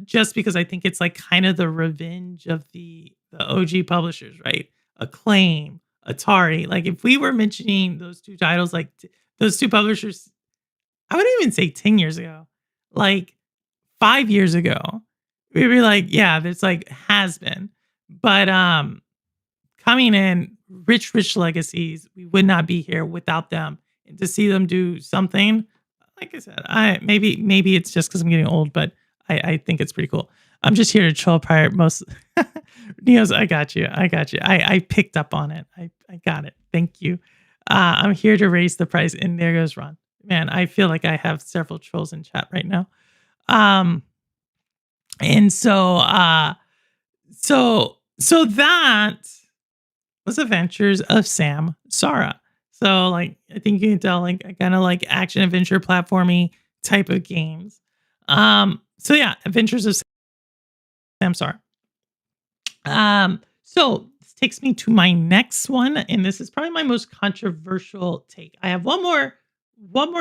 just because I think it's like kind of the revenge of the OG publishers, right? Acclaim, Atari. Like if we were mentioning those two titles, like those two publishers, I wouldn't even say 10 years ago, like 5 years ago, we'd be like, yeah, there's like has been. But coming in, rich legacies, we would not be here without them. And to see them do something, like I said, maybe it's just because I'm getting old, but I think it's pretty cool. I'm just here to troll Pirate most. Neos, I got you. I picked up on it. I got it. Thank you. I'm here to raise the price. And there goes Ron. Man, I feel like I have several trolls in chat right now. And so that was Adventures of Samsara. So like, I think you can tell, like, I kind of like action adventure platformy type of games. So yeah, Adventures of Samsara. So this takes me to my next one, and this is probably my most controversial take. I have one more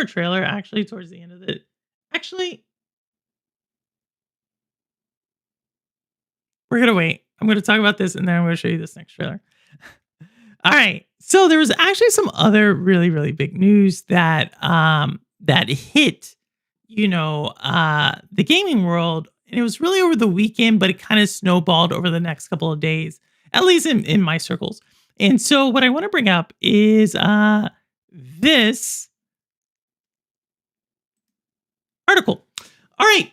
trailer actually towards the end of it. Actually, we're gonna wait. I'm gonna talk about this and then I'm gonna show you this next trailer. All right. So there was actually some other really, really big news that that hit, the gaming world. And it was really over the weekend, but it kind of snowballed over the next couple of days, at least in my circles. And so what I want to bring up is this article. All right.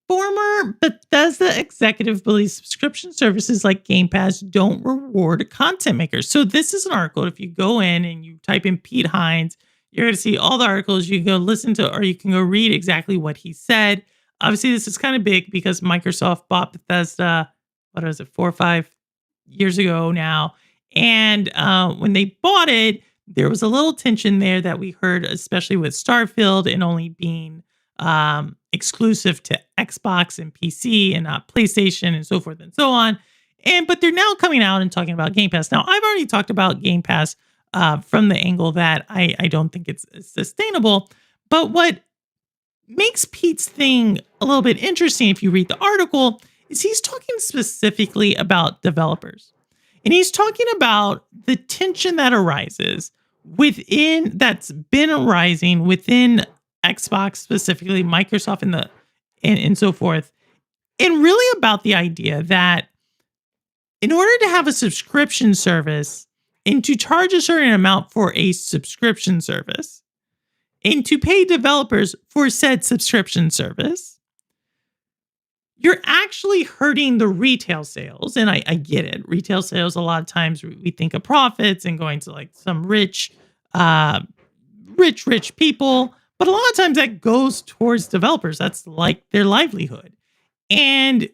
Former Bethesda executive believes subscription services like Game Pass don't reward content makers. So this is an article. If you go in and you type in Pete Hines, you're going to see all the articles. You can go listen to, or you can go read exactly what he said. Obviously, this is kind of big because Microsoft bought Bethesda, 4 or 5 years ago now. And when they bought it, there was a little tension there that we heard, especially with Starfield and only being exclusive to Xbox and PC and not PlayStation and so forth and so on. But they're now coming out and talking about Game Pass. Now, I've already talked about Game Pass from the angle that I don't think it's sustainable. But what makes Pete's thing a little bit interesting, if you read the article, is he's talking specifically about developers. And he's talking about the tension that arises that's been arising within Xbox specifically, Microsoft, and so forth, and really about the idea that in order to have a subscription service and to charge a certain amount for a subscription service and to pay developers for said subscription service, you're actually hurting the retail sales. And I get it. Retail sales, a lot of times we think of profits and going to like some rich people. But a lot of times that goes towards developers. That's like their livelihood. And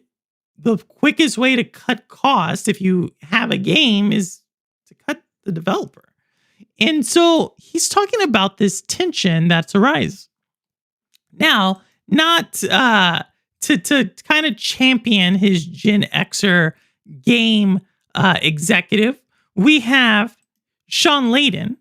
the quickest way to cut costs if you have a game is to cut the developer. And so he's talking about this tension that's arise. Now, not to kind of champion his Gen Xer game executive, we have Sean Layden,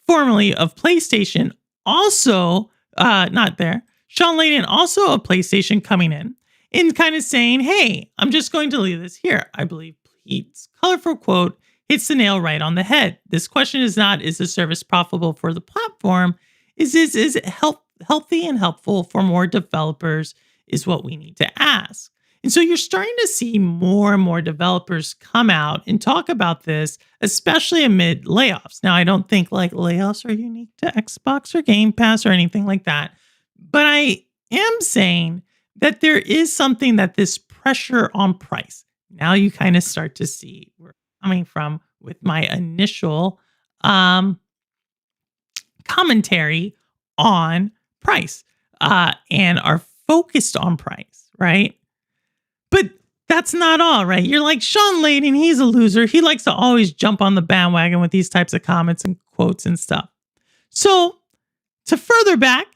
formerly of PlayStation, also not there. Sean Layden, also of PlayStation, coming in and kind of saying, hey, I'm just going to leave this here. I believe Pete's colorful quote hits the nail right on the head. This question is not, is the service profitable for the platform? Is it healthy and helpful for more developers is what we need to ask. And so you're starting to see more and more developers come out and talk about this, especially amid layoffs. Now, I don't think like layoffs are unique to Xbox or Game Pass or anything like that. But I am saying that there is something that this pressure on price. Now you kind of start to see where I'm coming from with my initial commentary on price and are focused on price, right? But that's not all, right? You're like, Sean Layden, he's a loser. He likes to always jump on the bandwagon with these types of comments and quotes and stuff. So to further back,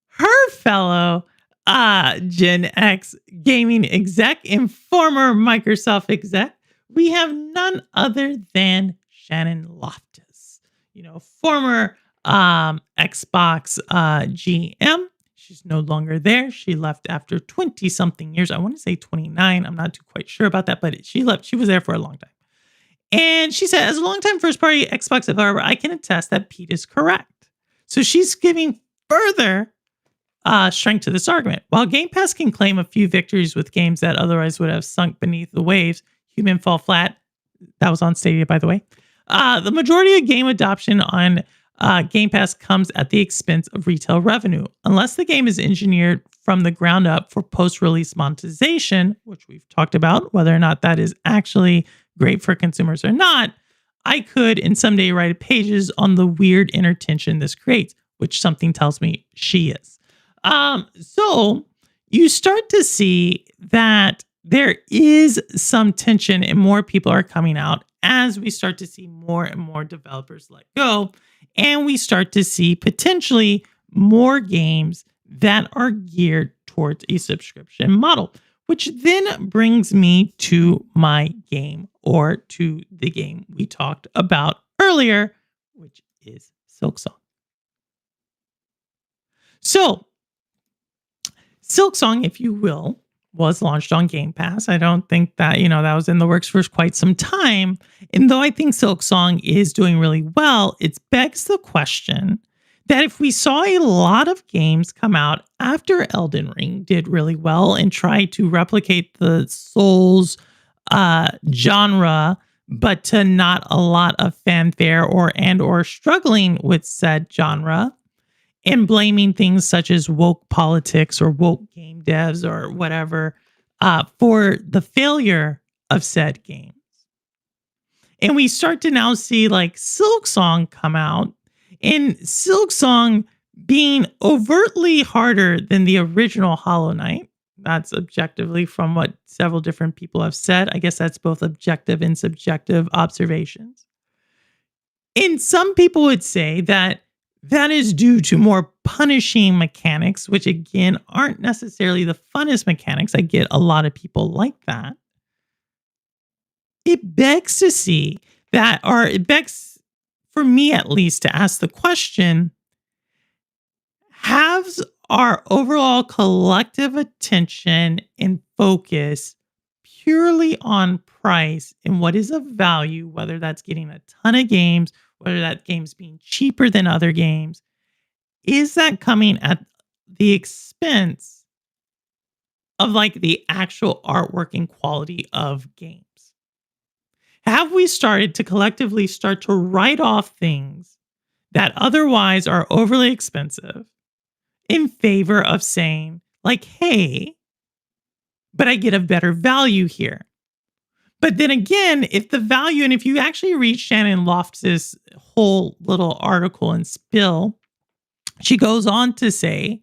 her fellow Gen X gaming exec and former Microsoft exec, we have none other than Shannon Loftus, former Xbox GM. She's no longer there. She left after 20 something years. I want to say 29. I'm not too quite sure about that, but she left. She was there for a long time. And she said, as a longtime first party Xbox developer, I can attest that Pete is correct. So she's giving further strength to this argument. While Game Pass can claim a few victories with games that otherwise would have sunk beneath the waves, Human Fall Flat, that was on Stadia, by the way, the majority of game adoption on Game Pass comes at the expense of retail revenue. Unless the game is engineered from the ground up for post-release monetization, which we've talked about, whether or not that is actually great for consumers or not, I could in someday write pages on the weird inner tension this creates, which something tells me she is. So you start to see that there is some tension and more people are coming out as we start to see more and more developers let go. And we start to see potentially more games that are geared towards a subscription model, which then brings me to my game, or to the game we talked about earlier, which is Silksong. So, Silksong, if you will, was launched on Game Pass. I don't think that, that was in the works for quite some time. And though I think Silksong is doing really well, it begs the question that if we saw a lot of games come out after Elden Ring did really well and try to replicate the Souls genre, but to not a lot of fanfare or struggling with said genre, and blaming things such as woke politics or woke game devs or whatever for the failure of said games. And we start to now see like Silksong come out, and Silksong being overtly harder than the original Hollow Knight. That's objectively from what several different people have said. I guess that's both objective and subjective observations. And some people would say that is due to more punishing mechanics, which again aren't necessarily the funnest mechanics. I get a lot of people like that. It begs to see that, or it begs for me at least to ask the question, has our overall collective attention and focus purely on price and what is of value, whether that's getting a ton of games, whether that game's being cheaper than other games, is that coming at the expense of like the actual artwork and quality of games? Have we started to collectively start to write off things that otherwise are overly expensive in favor of saying, like, hey, but I get a better value here? But then again, if the value, and if you actually read Shannon Loftus' whole little article and spill, she goes on to say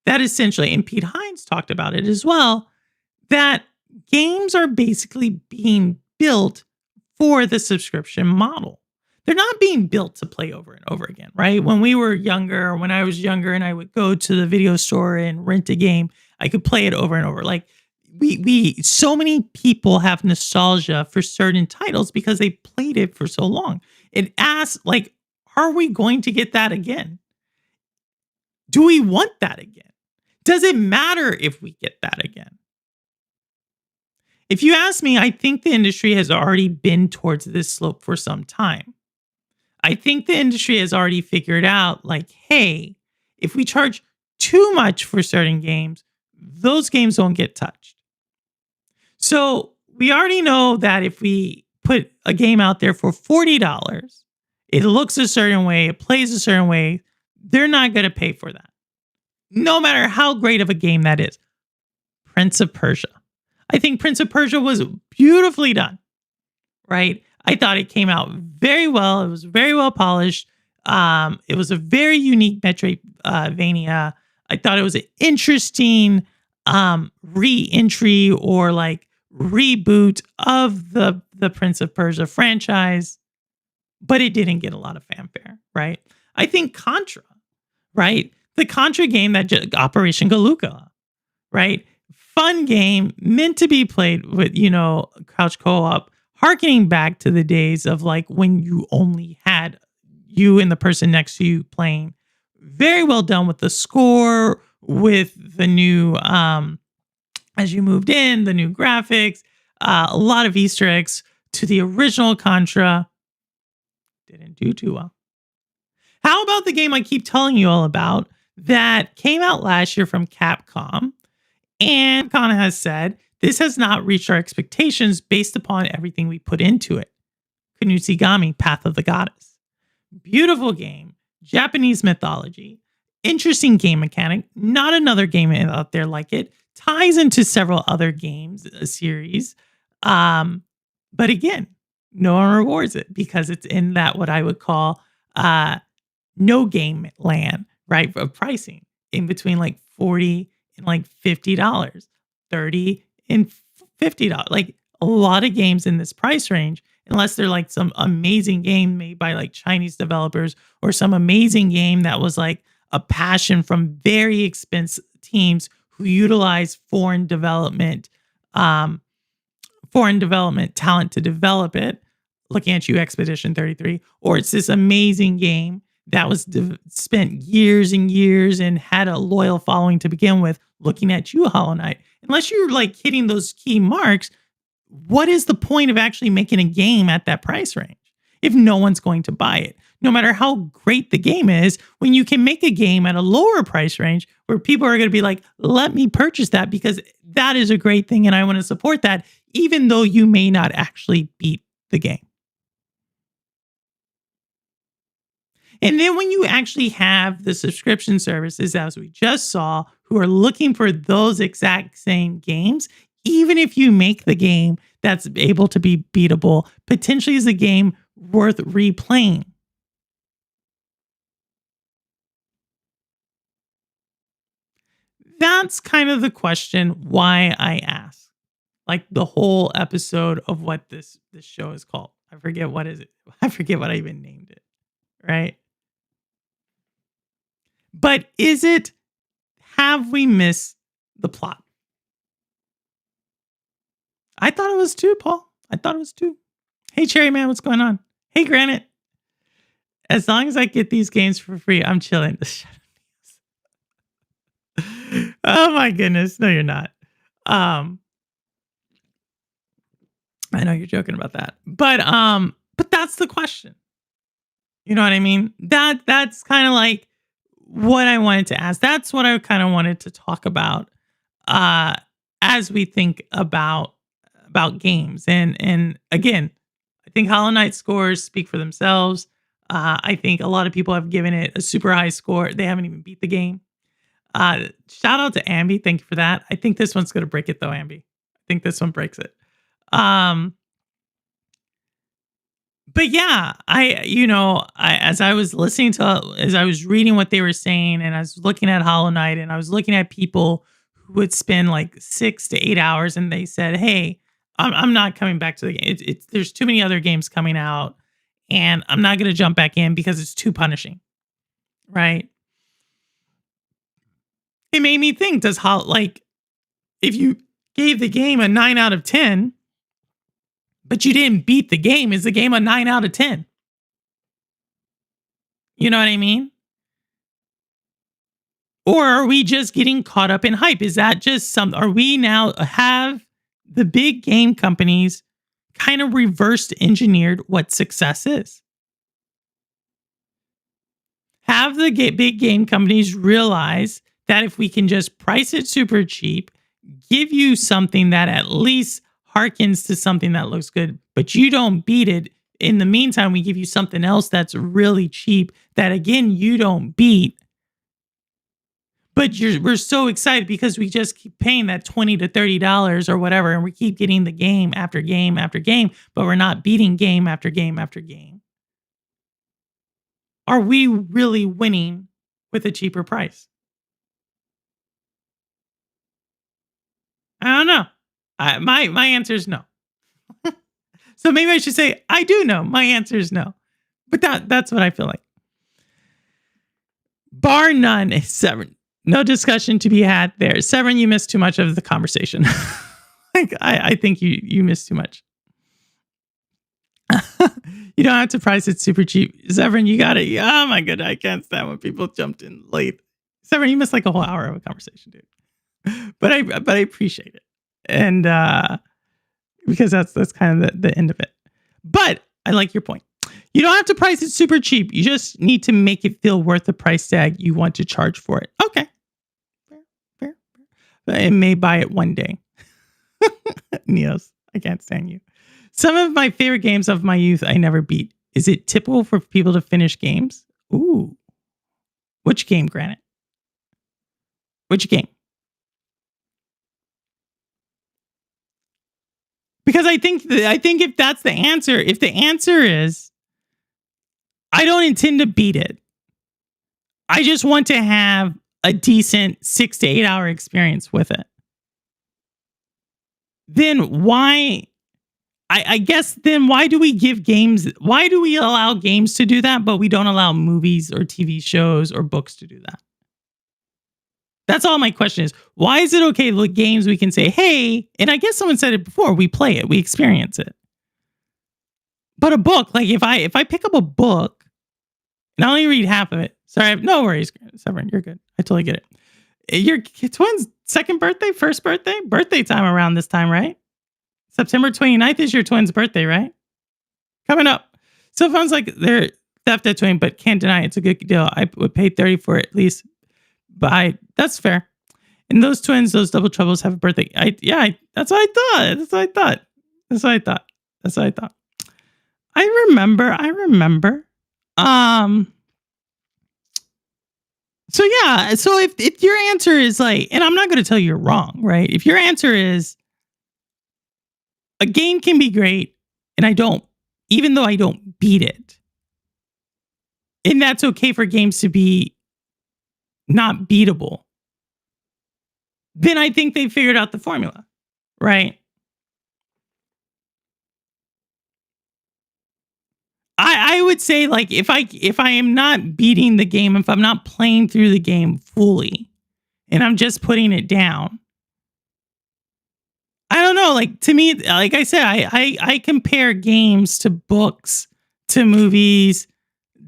that essentially, and Pete Hines talked about it as well, that games are basically being built for the subscription model. They're not being built to play over and over again, right? When we were younger, when I was younger and I would go to the video store and rent a game, I could play it over and over. Like so many people have nostalgia for certain titles because they played it for so long. It asks, like, are we going to get that again? Do we want that again? Does it matter if we get that again? If you ask me, I think the industry has already been towards this slope for some time. I think the industry has already figured out, like, hey, if we charge too much for certain games, those games don't get touched. So we already know that if we put a game out there for $40, it looks a certain way, it plays a certain way, they're not going to pay for that. No matter how great of a game that is. Prince of Persia. I think Prince of Persia was beautifully done, right? I thought it came out very well. It was very well polished. It was a very unique Metroidvania. I thought it was an interesting re-entry or like reboot of the Prince of Persia franchise, but it didn't get a lot of fanfare, right? I think Contra, right? The Contra game that Operation Galuga, right? Fun game meant to be played with, couch co-op, harkening back to the days of like when you only had you and the person next to you playing. Very well done with the score, with the new, as you moved in, the new graphics, a lot of Easter eggs to the original Contra. Didn't do too well. How about the game I keep telling you all about that came out last year from Capcom? And Capcom has said, this has not reached our expectations based upon everything we put into it. Kunutsigami, Path of the Goddess. Beautiful game, Japanese mythology, interesting game mechanic, not another game out there like it, ties into several other games, a series. But again, no one rewards it because it's in that what I would call no game land, right? Of pricing in between like $40 and like $50, $30 and $50. Like a lot of games in this price range, unless they're like some amazing game made by like Chinese developers or some amazing game that was like a passion from very expensive teams who utilize foreign development talent to develop it. Looking at you, Expedition 33, or it's this amazing game that was spent years and years and had a loyal following to begin with. Looking at you, Hollow Knight. Unless you're like hitting those key marks, what is the point of actually making a game at that price range if no one's going to buy it? No matter how great the game is, when you can make a game at a lower price range where people are going to be like, let me purchase that because that is a great thing and I want to support that, even though you may not actually beat the game. And then when you actually have the subscription services, as we just saw, who are looking for those exact same games, even if you make the game that's able to be beatable, potentially is a game worth replaying. That's kind of the question why I ask. Like the whole episode of what this show is called. I forget what is it. I forget what I even named it. Right? But have we missed the plot? I thought it was too, Paul. I thought it was too. Hey, Cherry Man, what's going on? Hey, Granite. As long as I get these games for free, I'm chilling. Oh my goodness. No, you're not. I know you're joking about that. But that's the question. You know what I mean? That's kind of like, what I wanted to ask. That's what I kind of wanted to talk about as we think about games. And again, I think Hollow Knight scores speak for themselves. I think a lot of people have given it a super high score. They haven't even beat the game. Shout out to Ambi. Thank you for that. I think this one's going to break it though, Ambi. I think this one breaks it. But yeah, as I was reading what they were saying, and I was looking at Hollow Knight, and I was looking at people who would spend like 6 to 8 hours, and they said, "Hey, I'm not coming back to the game. There's too many other games coming out, and I'm not going to jump back in because it's too punishing." Right? It made me think: if you gave the game a 9 out of 10, but you didn't beat the game, is the game a 9 out of 10? You know what I mean? Or are we just getting caught up in hype? Is that just are we now have the big game companies kind of reversed engineered what success is? Have the big game companies realize that if we can just price it super cheap, give you something that at least harkens to something that looks good, but you don't beat it. In the meantime, we give you something else that's really cheap that, again, you don't beat. But we're so excited because we just keep paying that $20 to $30 or whatever, and we keep getting the game after game after game, but we're not beating game after game after game. Are we really winning with a cheaper price? I don't know. My answer is no. So maybe I should say I do know. My answer is no. But that's what I feel like. Bar none, Severin. No discussion to be had there. Severin, you missed too much of the conversation. I think you missed too much. You don't have to price it super cheap. Severin, you got it. Oh my god, I can't stand when people jumped in late. Severin, you missed like a whole hour of a conversation, dude. But I appreciate it. And because that's kind of the end of it. But I like your point. You don't have to price it super cheap. You just need to make it feel worth the price tag you want to charge for it. Okay. Fair. It may buy it one day. Neos, I can't stand you. Some of my favorite games of my youth I never beat. Is it typical for people to finish games? Ooh. Which game, Granite? Which game? Because I think if that's the answer, if the answer is I don't intend to beat it, I just want to have a decent 6 to 8 hour experience with it, then why? I guess then why do we give games? Why do we allow games to do that, but we don't allow movies or TV shows or books to do that? That's all my question is. Why is it okay with games we can say, hey, and I guess someone said it before, we play it, we experience it. But a book, like if I pick up a book and I only read half of it, sorry, no worries, Severin, you're good. I totally get it. Your twins' second birthday, first birthday time around this time, right? September 29th is your twins' birthday, right? Coming up. So it sounds like they're theft at twin, but can't deny it's a good deal. I would pay $30 for it at least. But that's fair. And those twins, those double troubles have a birthday. That's what I thought. I remember. So yeah. So if your answer is like, and I'm not going to tell you you're wrong, right? If your answer is a game can be great, and even though I don't beat it, and that's okay for games to be not beatable, then I think they figured out the formula, right? I would say, like, if I am not beating the game, if I'm not playing through the game fully, and I'm just putting it down, I don't know. Like, to me, like I said, I compare games to books, to movies,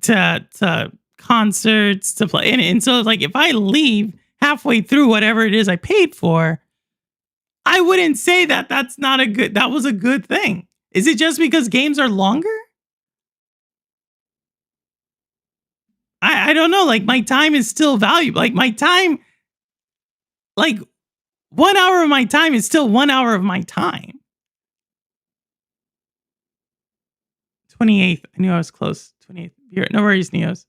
to concerts, to play. And so, like, if I leave halfway through whatever it is I paid for, I wouldn't say that that was a good thing. Is it just because games are longer? I don't know. Like my time is still valuable. Like my time, like 1 hour of my time is still 1 hour of my time. 28th. I knew I was close. 28th. No worries, Neos.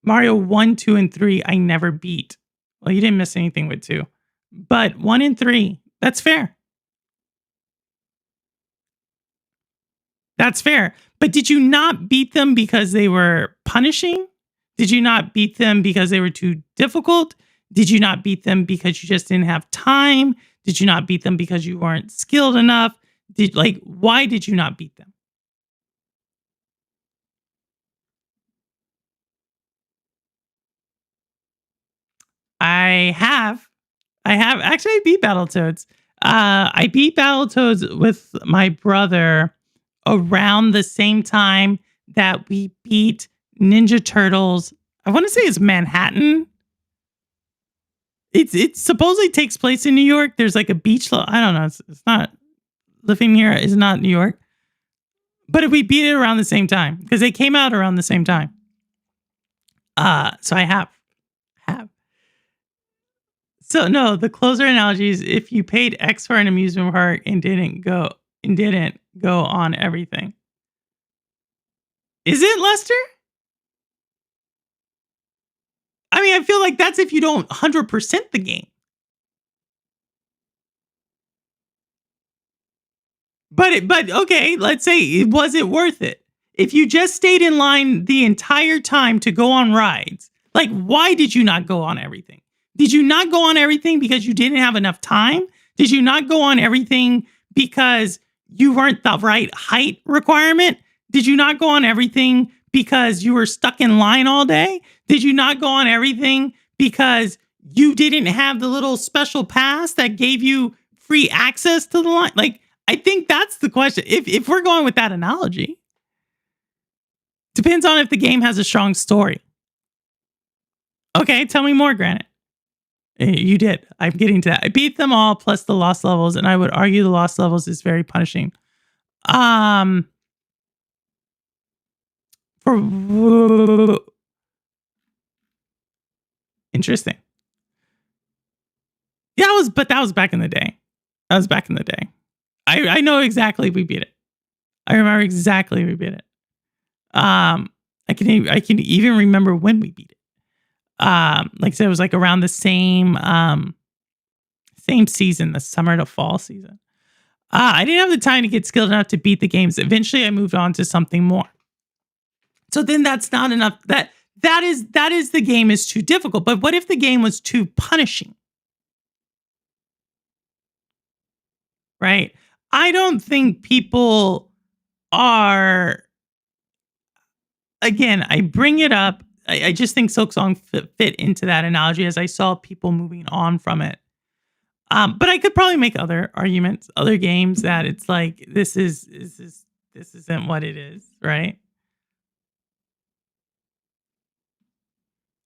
Mario 1, 2, and 3, I never beat. Well, you didn't miss anything with 2. But 1 and 3, that's fair. That's fair. But did you not beat them because they were punishing? Did you not beat them because they were too difficult? Did you not beat them because you just didn't have time? Did you not beat them because you weren't skilled enough? Why did you not beat them? I have actually I beat Battletoads. I beat Battletoads with my brother around the same time that we beat Ninja Turtles. I want to say it's Manhattan. It supposedly takes place in New York. There's like a beach. I don't know. It's not. Living here is not New York. But we beat it around the same time because they came out around the same time. So I have. So no, the closer analogy is if you paid X for an amusement park and didn't go on everything. Is it, Lester? I mean, I feel like that's if you don't 100% the game. But okay, let's say, was it worth it? If you just stayed in line the entire time to go on rides, like why did you not go on everything? Did you not go on everything because you didn't have enough time? Did you not go on everything because you weren't the right height requirement? Did you not go on everything because you were stuck in line all day? Did you not go on everything because you didn't have the little special pass that gave you free access to the line? Like, I think that's the question. If we're going with that analogy, depends on if the game has a strong story. Okay, tell me more, Granite. You did. I'm getting to that. I beat them all plus the lost levels, and I would argue the lost levels is very punishing. Interesting. Yeah, that was back in the day. I know exactly we beat it. I remember exactly we beat it. I can even remember when we beat it. Like I said, it was like around the same season, the summer to fall season. I didn't have the time to get skilled enough to beat the games. Eventually I moved on to something more. So then that's not enough. That is the game is too difficult. But what if the game was too punishing? Right? I don't think people are, again, I bring it up. I just think Silksong fit into that analogy as I saw people moving on from it. But I could probably make other arguments, other games that it's like this isn't what it is, right?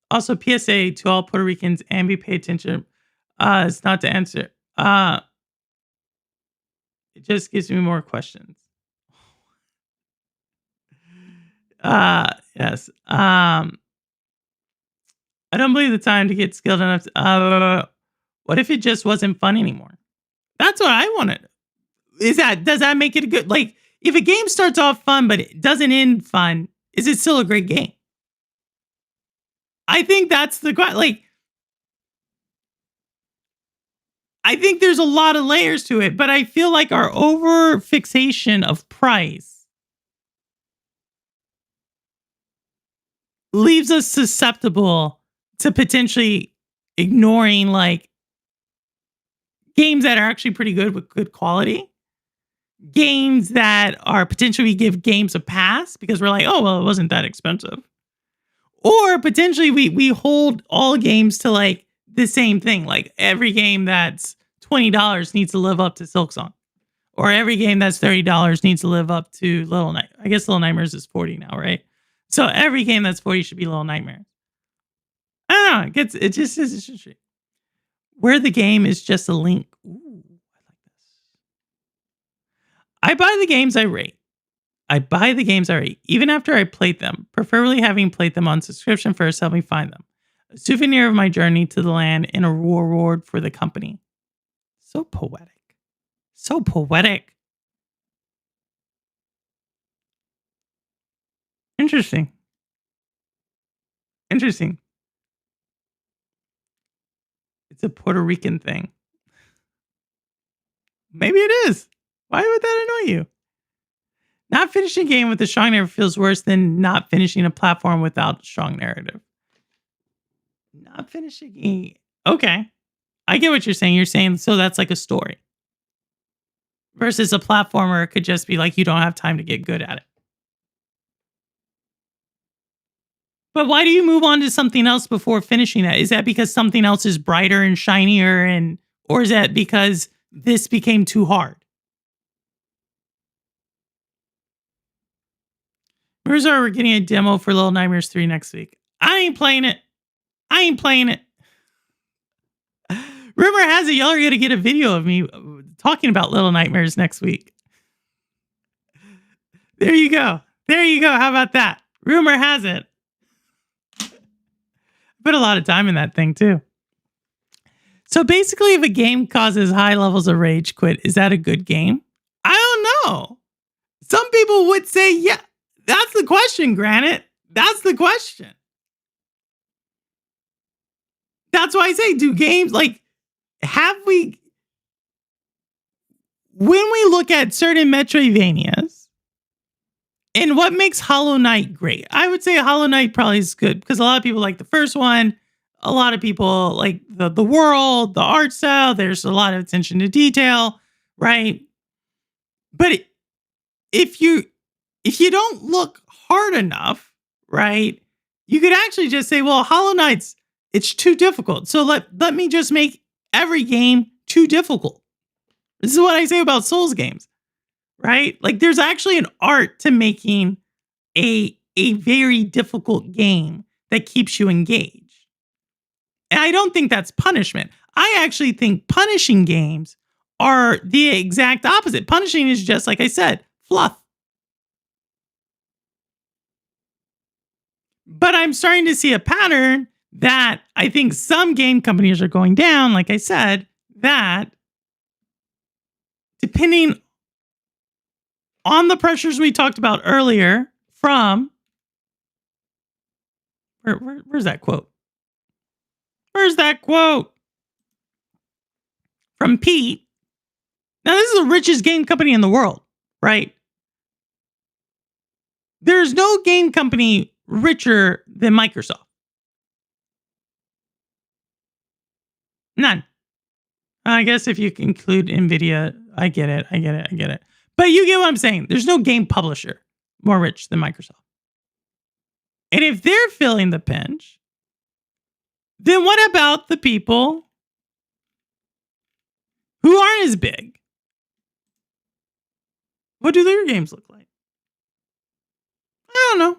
Also, PSA to all Puerto Ricans and be pay attention. It's not to answer. It just gives me more questions. Yes. I don't believe the time to get skilled enough. What if it just wasn't fun anymore? That's what I wanted. Does that make it a good, like, if a game starts off fun, but it doesn't end fun, is it still a great game? I think that's the, like, I think there's a lot of layers to it, but I feel like our over fixation of price leaves us susceptible to potentially ignoring like games that are actually pretty good with good quality, games that are potentially we give games a pass because we're like, oh, well, it wasn't that expensive. Or potentially we hold all games to like the same thing. Like every game that's $20 needs to live up to Silksong. Or every game that's $30 needs to live up to Little Night. I guess Little Nightmares is $40 now, right? So every game that's $40 should be Little Nightmares. I don't know. It just is interesting. Where the game is just a link. Ooh, I like this. I buy the games I rate. I buy the games already, even after I played them, preferably having played them on subscription first help me find them. A souvenir of my journey to the land and a reward for the company. So poetic. So poetic. Interesting. Interesting. It's a Puerto Rican thing. Maybe it is. Why would that annoy you? Not finishing a game with a strong narrative feels worse than not finishing a platform without a strong narrative. Not finishing a... Okay. I get what you're saying. You're saying, so that's like a story. Versus a platformer, it could just be like you don't have time to get good at it. But why do you move on to something else before finishing that? Is that because something else is brighter and shinier, or is that because this became too hard? We're getting a demo for Little Nightmares 3 next week. I ain't playing it. Rumor has it y'all are going to get a video of me talking about Little Nightmares next week. There you go. How about that? Rumor has it. Put a lot of time in that thing too. So basically, if a game causes high levels of rage quit, is that a good game? I don't know. Some people would say, yeah. That's the question, Granite. That's the question. That's why I say, do games like, when we look at certain Metroidvanias and what makes Hollow Knight great, I would say Hollow Knight probably is good because a lot of people like the first one. A lot of people like the world, the art style. There's a lot of attention to detail, right? But if you don't look hard enough, right, you could actually just say, well, Hollow Knight's, it's too difficult. So let me just make every game too difficult. This is what I say about Souls games, right? Like there's actually an art to making a very difficult game that keeps you engaged. And I don't think that's punishment. I actually think punishing games are the exact opposite. Punishing is just, like I said, fluff. But I'm starting to see a pattern that I think some game companies are going down, like I said, that depending on the pressures we talked about earlier from... Where's that quote? Where's that quote? From Pete. Now, this is the richest game company in the world, right? There's no game company richer than Microsoft. None. I guess if you include NVIDIA, I get it. But you get what I'm saying. There's no game publisher more rich than Microsoft. And if they're feeling the pinch, then what about the people who aren't as big? What do their games look like? I don't know.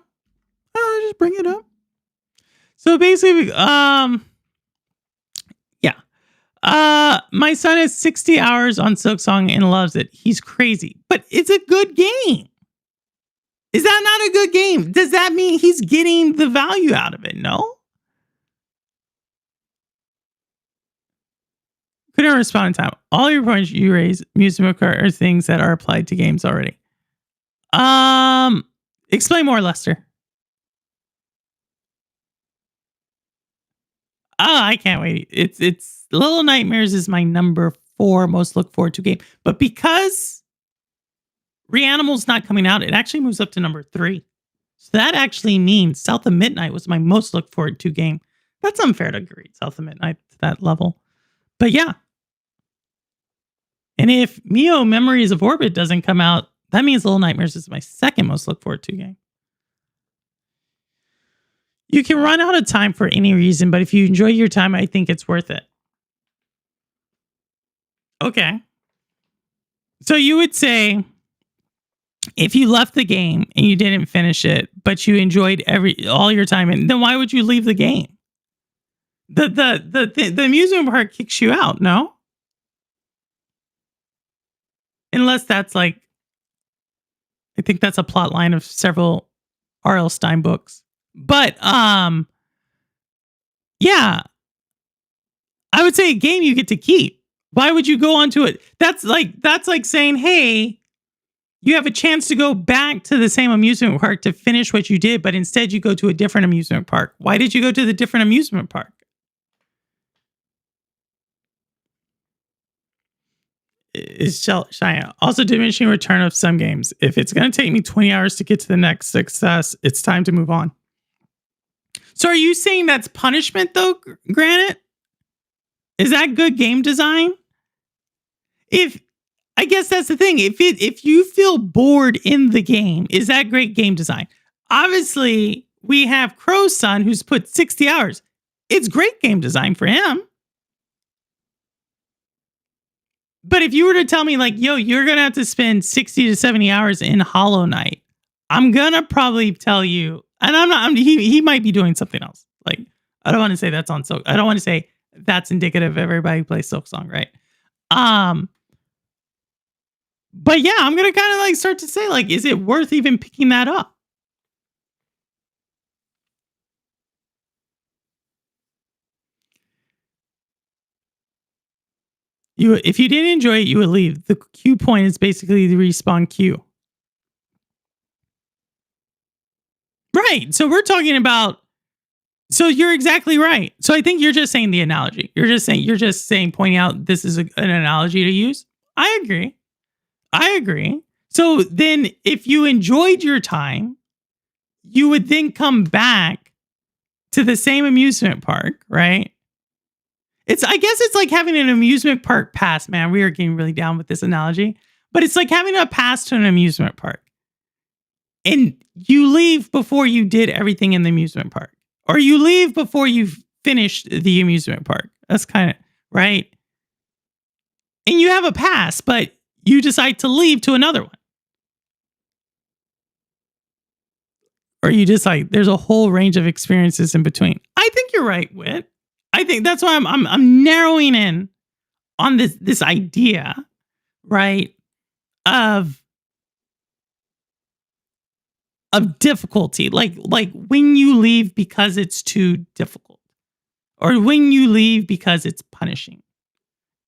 I'll just bring it up. So basically, my son has 60 hours on Silksong and loves it. He's crazy, but it's a good game. Is that not a good game? Does that mean he's getting the value out of it? No. Couldn't respond in time. All your points you raise, music are things that are applied to games already. Explain more, Lester. Oh, I can't wait. It's Little Nightmares is my number 4 most look forward to game. But because Reanimal's not coming out, it actually moves up to number 3. So that actually means South of Midnight was my most look forward to game. That's unfair to grade South of Midnight to that level. But yeah. And if Mio Memories of Orbit doesn't come out, that means Little Nightmares is my second most look forward to game. You can run out of time for any reason, but if you enjoy your time, I think it's worth it. Okay. So you would say, if you left the game and you didn't finish it, but you enjoyed all your time, and then why would you leave the game? The amusement park kicks you out, no? Unless that's like I think that's a plot line of several R.L. Stein books. But yeah, I would say a game you get to keep. Why would you go onto it? That's like saying, hey, you have a chance to go back to the same amusement park to finish what you did, but instead you go to a different amusement park. Why did you go to the different amusement park? Is Cheyenne also diminishing return of some games? If it's going to take me 20 hours to get to the next success, it's time to move on. So are you saying that's punishment though, Granite? Is that good game design? I guess that's the thing. If you feel bored in the game, is that great game design? Obviously, we have Crow's son who's put 60 hours. It's great game design for him. But if you were to tell me like, yo, you're going to have to spend 60 to 70 hours in Hollow Knight, I'm going to probably tell you, and he might be doing something else. Like, I don't want to say that's on Silk. I don't want to say that's indicative of everybody who plays Silksong, right? But yeah, I'm going to kind of like start to say like, is it worth even picking that up? If you didn't enjoy it, you would leave. The queue point is basically the respawn queue. Right. So we're talking about. So you're exactly right. So I think you're just saying the analogy. You're just saying, pointing out this is an analogy to use. I agree. So then if you enjoyed your time, you would then come back to the same amusement park, right? I guess it's like having an amusement park pass, man. We are getting really down with this analogy, but it's like having a pass to an amusement park. And you leave before you did everything in the amusement park. Or you leave before you've finished the amusement park. That's kind of, right? And you have a pass, but you decide to leave to another one. Or you just like, there's a whole range of experiences in between. I think you're right, Whit. I think that's why I'm narrowing in on this idea, right, of difficulty, like when you leave because it's too difficult, or when you leave because it's punishing.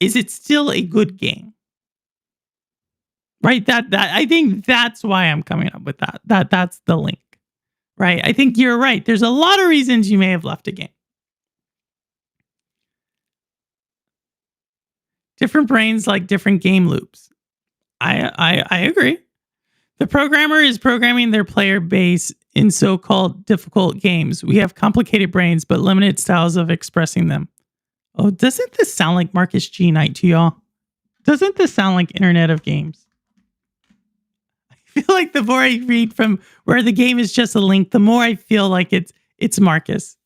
Is it still a good game? Right. That I think that's why I'm coming up with that. That's the link, right? I think you're right. There's a lot of reasons you may have left a game. Different brains like different game loops. I agree. The programmer is programming their player base in so-called difficult games. We have complicated brains, but limited styles of expressing them. Oh, doesn't this sound like Marcus G. Knight to y'all? Doesn't this sound like Internet of Games? I feel like the more I read from where the game is just a link, the more I feel like it's Marcus.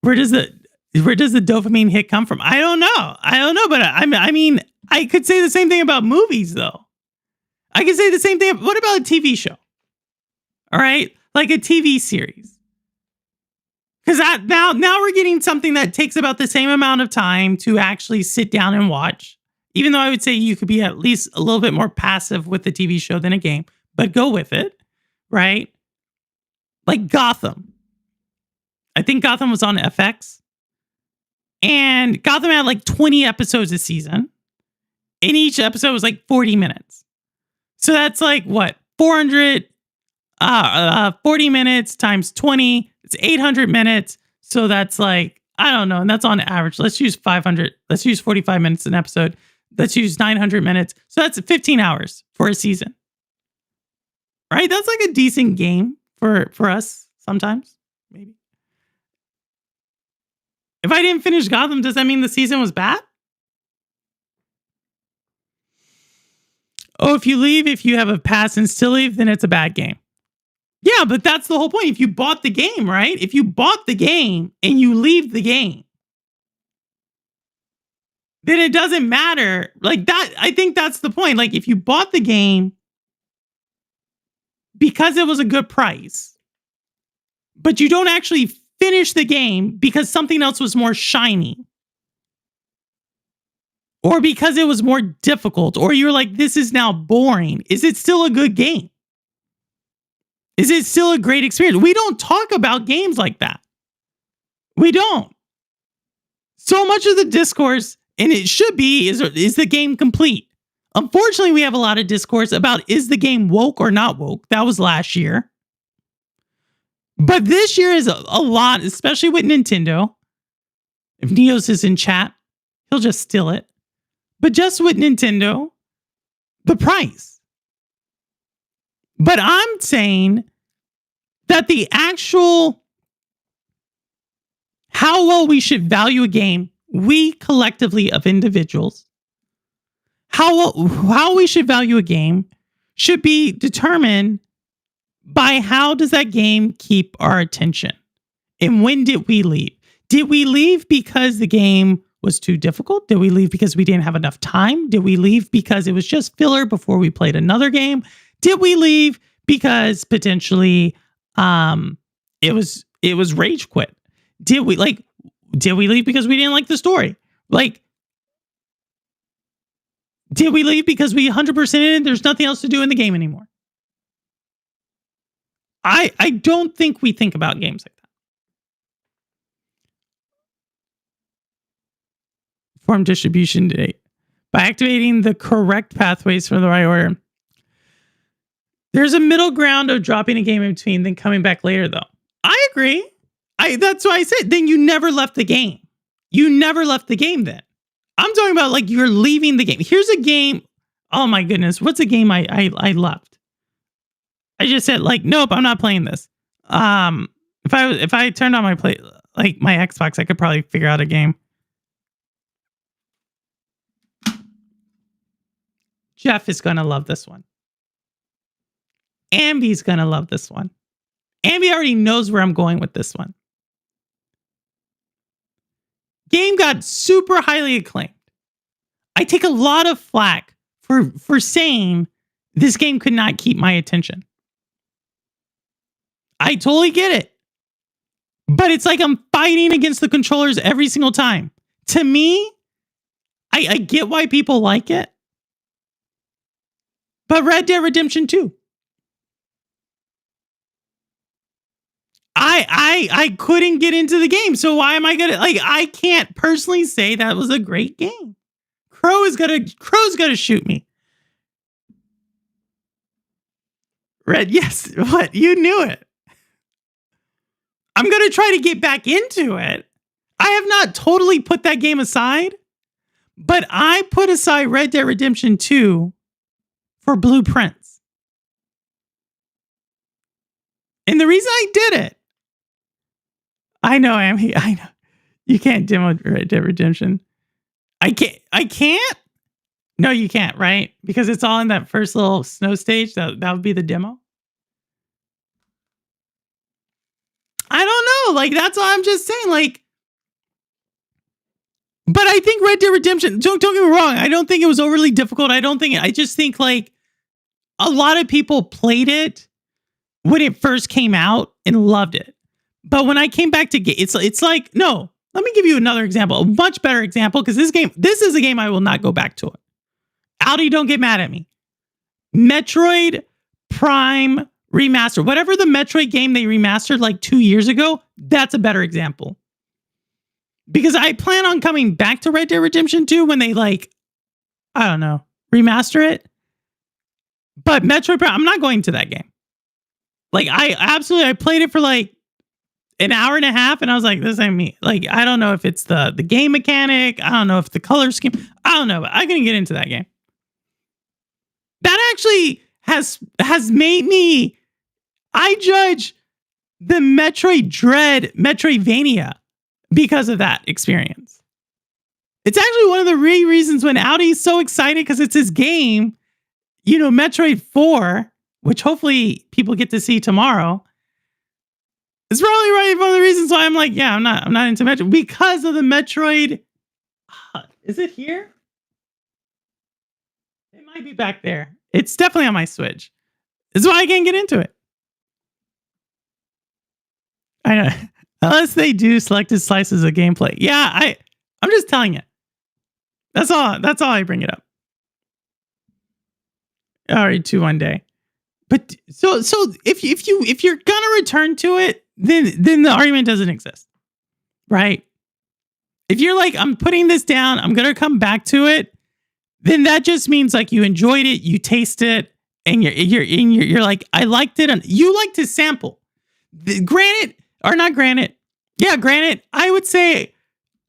Where does the dopamine hit come from? I don't know, but I mean, I could say the same thing about movies, though. I could say the same thing. What about a TV show? All right, like a TV series. Because now we're getting something that takes about the same amount of time to actually sit down and watch. Even though I would say you could be at least a little bit more passive with the TV show than a game, but go with it, right? Like Gotham. I think Gotham was on FX. And Gotham had like 20 episodes a season. And each episode was like 40 minutes. So that's like what? 40 minutes times 20. It's 800 minutes. So that's like, I don't know. And that's on average. Let's use 500. Let's use 45 minutes an episode. Let's use 900 minutes. So that's 15 hours for a season. Right? That's like a decent game for us sometimes. Maybe. If I didn't finish Gotham, does that mean the season was bad? Oh, if you have a pass and still leave, then it's a bad game. Yeah, but that's the whole point. If you bought the game, right? If you bought the game and you leave the game, then it doesn't matter. Like that, I think that's the point. Like if you bought the game because it was a good price, but you don't actually finish the game because something else was more shiny, or because it was more difficult, or you're like, this is now boring, is it still a good game? Is it still a great experience? We don't talk about games like that. We don't. So much of the discourse, and it should be, is the game complete? Unfortunately, we have a lot of discourse about, is the game woke or not woke? That was last year. But this year is a lot, especially with Nintendo. If Neos is in chat, he'll just steal it. But just with Nintendo, the price. But I'm saying that the actual how well we should value a game, we collectively of individuals, how we should value a game should be determined by how does that game keep our attention? And when did we leave? Did we leave because the game was too difficult? Did we leave because we didn't have enough time? Did we leave because it was just filler before we played another game? Did we leave because potentially it was rage quit? Did we leave because we didn't like the story? Like, did we leave because we 100% in? There's nothing else to do in the game anymore. I don't think we think about games like that. Form distribution date. By activating the correct pathways from the right order. There's a middle ground of dropping a game in between, then coming back later, though. I agree. That's why I said, then you never left the game. You never left the game then. I'm talking about like you're leaving the game. Here's a game. Oh my goodness. What's a game I left? I just said like, nope, I'm not playing this. If I turned on my my Xbox, I could probably figure out a game. Jeff is going to love this one. Ambi's going to love this one. Ambi already knows where I'm going with this one. Game got super highly acclaimed. I take a lot of flack for saying this game could not keep my attention. I totally get it. But it's like I'm fighting against the controllers every single time. To me, I get why people like it. But Red Dead Redemption 2. I couldn't get into the game. So why am I gonna I can't personally say that was a great game. Crow's gonna shoot me. Red, yes, what? You knew it. I'm gonna try to get back into it. I have not totally put that game aside, but I put aside Red Dead Redemption 2 for Blueprints. And the reason I did it, I know. You can't demo Red Dead Redemption. I can't? No, you can't, right? Because it's all in that first little snow stage. That would be the demo. I don't know. That's all I'm just saying. But I think Red Dead Redemption, don't get me wrong. I don't think it was overly difficult. I just think a lot of people played it when it first came out and loved it. But when I came back to get it's like, no, let me give you another example, a much better example, because this is a game I will not go back to it. Audi, don't get mad at me. Metroid Prime Remaster, whatever the Metroid game they remastered 2 years ago, that's a better example. Because I plan on coming back to Red Dead Redemption 2 when they I don't know, remaster it. But Metroid Prime, I'm not going to that game. I played it for an hour and a half, and I was like, this ain't me. I don't know if it's the game mechanic. I don't know if the color scheme. I don't know, but I couldn't get into that game. That actually has made me. I judge the Metroid Dread Metroidvania because of that experience. It's actually one of the reasons when Audi's so excited because it's his game. Metroid 4, which hopefully people get to see tomorrow. It's probably one of the reasons why I'm I'm not into Metroid, because of the Metroid. Is it here? It might be back there. It's definitely on my Switch. That's why I can't get into it. I know. Unless they do selected slices of gameplay. Yeah, I'm just telling you. That's all. That's all I bring it up. All right, 2 one day. But so if you're gonna return to it, then the argument doesn't exist, right? If you're like, I'm putting this down, I'm gonna come back to it, then that just means like you enjoyed it, you taste it, and you're like, I liked it, and you like to sample. Granted, or not granted, yeah, granted. I would say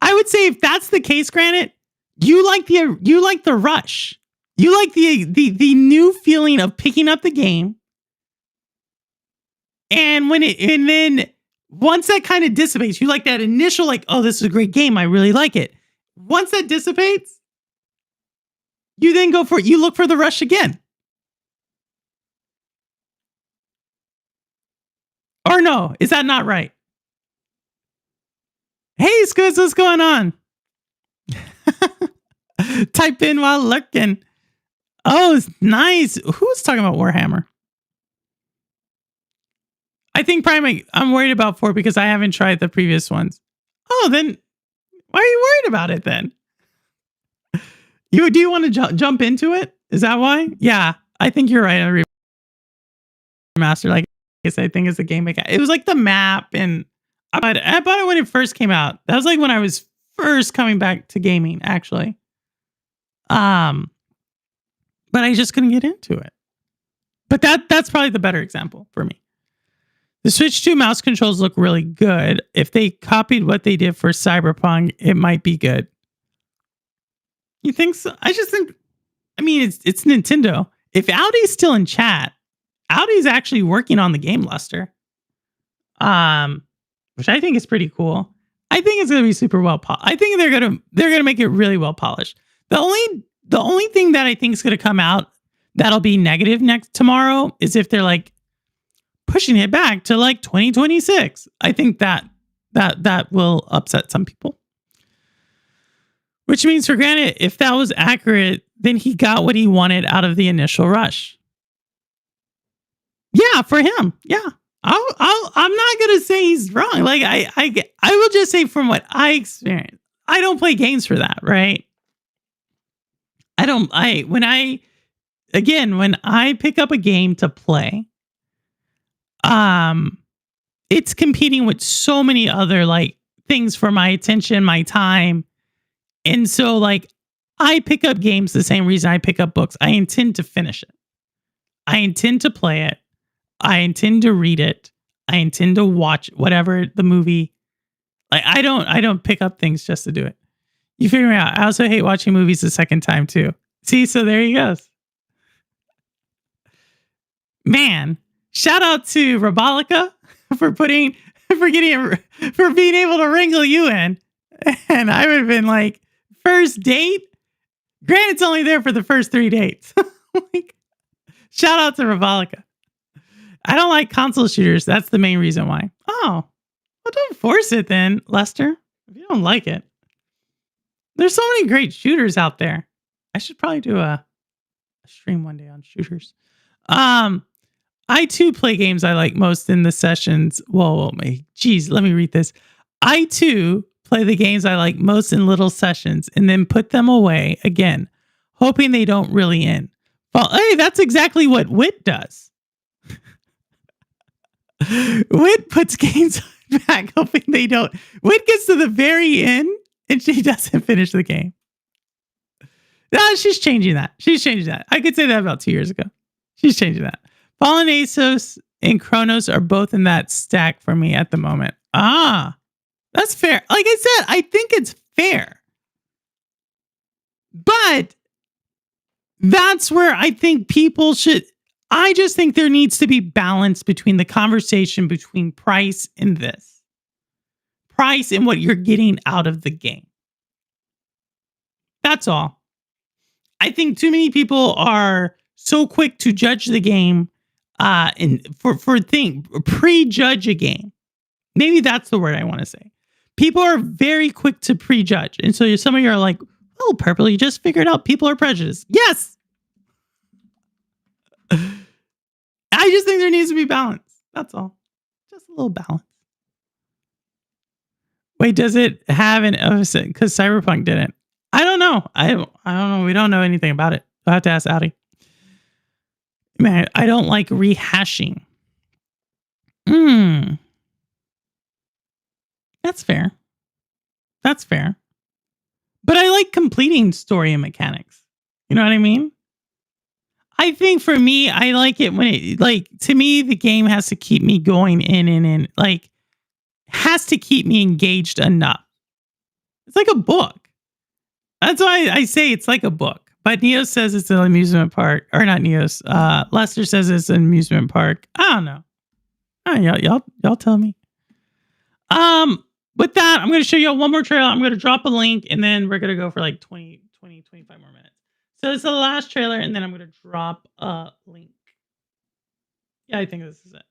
if that's the case, granted, you like the rush. You like the new feeling of picking up the game. And then once that kind of dissipates, you like that initial like, oh, this is a great game. I really like it. Once that dissipates, you then go for it. You look for the rush again. Or no, is that not right? Hey, Squiz, what's going on? Type in while lurking. Oh, it's nice. Who's talking about Warhammer? I think Prime, I'm worried about 4 because I haven't tried the previous ones. Oh, then why are you worried about it then? Do you want to jump into it? Is that why? Yeah, I think you're right. Remaster, like I said, I think it's the game. It was like the map, and I bought it when it first came out. That was like when I was first coming back to gaming, actually. But I just couldn't get into it. But that's probably the better example for me. The Switch 2 mouse controls look really good. If they copied what they did for Cyberpunk, it might be good. You think so? I just think, I mean, it's Nintendo. If Audi's still in chat, Audi's actually working on the game, Lester. Which I think is pretty cool. I think it's gonna be super well polished. I think they're gonna make it really well polished. The only thing that I think is gonna come out that'll be negative tomorrow is if they're like pushing it back to like 2026. I think that will upset some people. Which means, for granted, if that was accurate, then he got what he wanted out of the initial rush. Yeah, for him. Yeah. I'm not gonna say he's wrong. Like I will just say from what I experienced, I don't play games for that, right? When I pick up a game to play, it's competing with so many other like things for my attention, my time. And so like I pick up games the same reason I pick up books. I intend to finish it. I intend to play it. I intend to read it. I intend to watch whatever the movie. Like I don't pick up things just to do it. You figure me out. I also hate watching movies the second time too. See, so there he goes. Man, shout out to Robolica for being able to wrangle you in. And I would have been like, first date? Granted, it's only there for the first 3 dates. Like, shout out to Robolica. I don't like console shooters. That's the main reason why. Oh, well, don't force it then, Lester. If you don't like it. There's so many great shooters out there. I should probably do a stream one day on shooters. I too play games I like most in the sessions. Whoa, geez, let me read this. I too play the games I like most in little sessions and then put them away again, hoping they don't really end. Well, hey, that's exactly what Wit does. Wit puts games back, hoping they don't. Wit gets to the very end and she doesn't finish the game. No, she's changing that. I could say that about 2 years ago. She's changing that. Fallen Asos and Chronos are both in that stack for me at the moment. Ah, that's fair. Like I said, I think it's fair. But that's where I think people should. I just think there needs to be balance between the conversation between price and this. Price and what you're getting out of the game. That's all. I think too many people are so quick to judge the game prejudge a game. Maybe that's the word I want to say. People are very quick to prejudge. And so some of you are like, oh, Purple, you just figured out people are prejudiced. Yes. I just think there needs to be balance. That's all. Just a little balance. Wait, does it have an opposite? Because Cyberpunk didn't. I don't know. know. I don't know. We don't know anything about it. I'll have to ask Audi. Man, I don't like rehashing. That's fair. That's fair. But I like completing story and mechanics. You know what I mean? I think for me, I like it when it, like, to me, the game has to keep me going in. Like, has to keep me engaged enough. It's like a book. That's why I say it's like a book. But Neos says it's an amusement park. Or not Neos. Lester says it's an amusement park. I don't know. Y'all tell me. With that, I'm going to show you one more trailer. I'm going to drop a link, and then we're going to go for like 25 more minutes. So it's the last trailer, and then I'm going to drop a link. Yeah, I think this is it.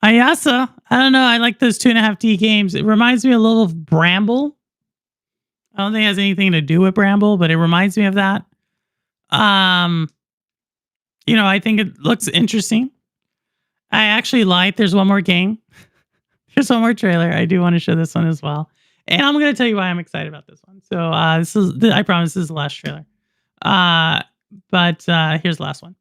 Ayasa. I don't know. I like those 2.5D games. It reminds me a little of Bramble. I don't think it has anything to do with Bramble, but it reminds me of that. You know, I think it looks interesting. I actually lied. There's one more game. There's one more trailer. I do want to show this one as well. And I'm going to tell you why I'm excited about this one. So I promise this is the last trailer. But here's the last one.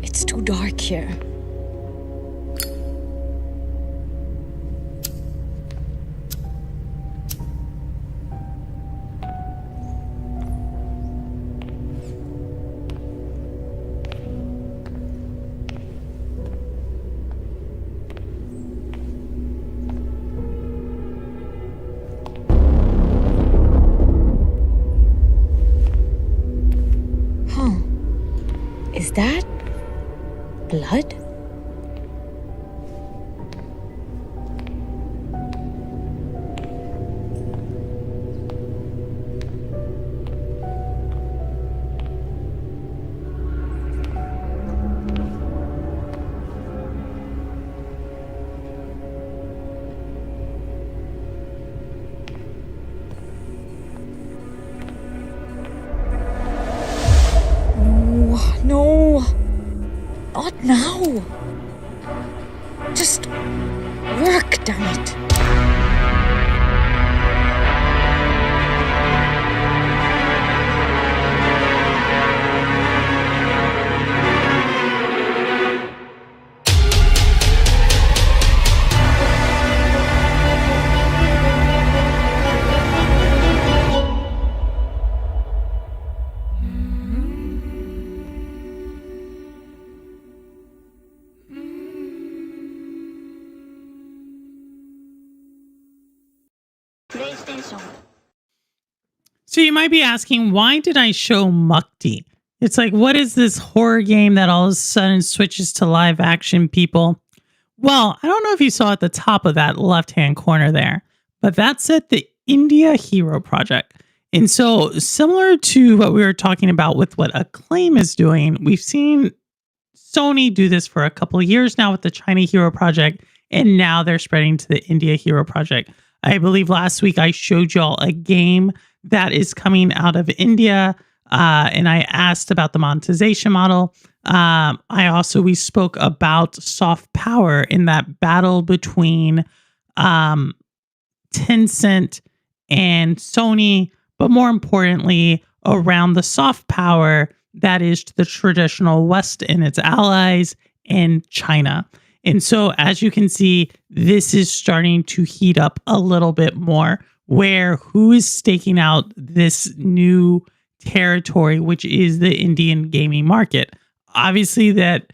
It's too dark here. Is that blood? No, not now. Just work, damn it. So you might be asking, why did I show Mukti? It's like, what is this horror game that all of a sudden switches to live action, people? Well, I don't know if you saw at the top of that left-hand corner there, but that's at the India Hero Project. And so similar to what we were talking about with what Acclaim is doing, we've seen Sony do this for a couple of years now with the China Hero Project, and now they're spreading to the India Hero Project. I believe last week I showed y'all a game that is coming out of India, and I asked about the monetization model. We spoke about soft power in that battle between Tencent and Sony, but more importantly, around the soft power that is the traditional West and its allies and China. And so, as you can see, this is starting to heat up a little bit more, where who is staking out this new territory, which is the Indian gaming market. Obviously, that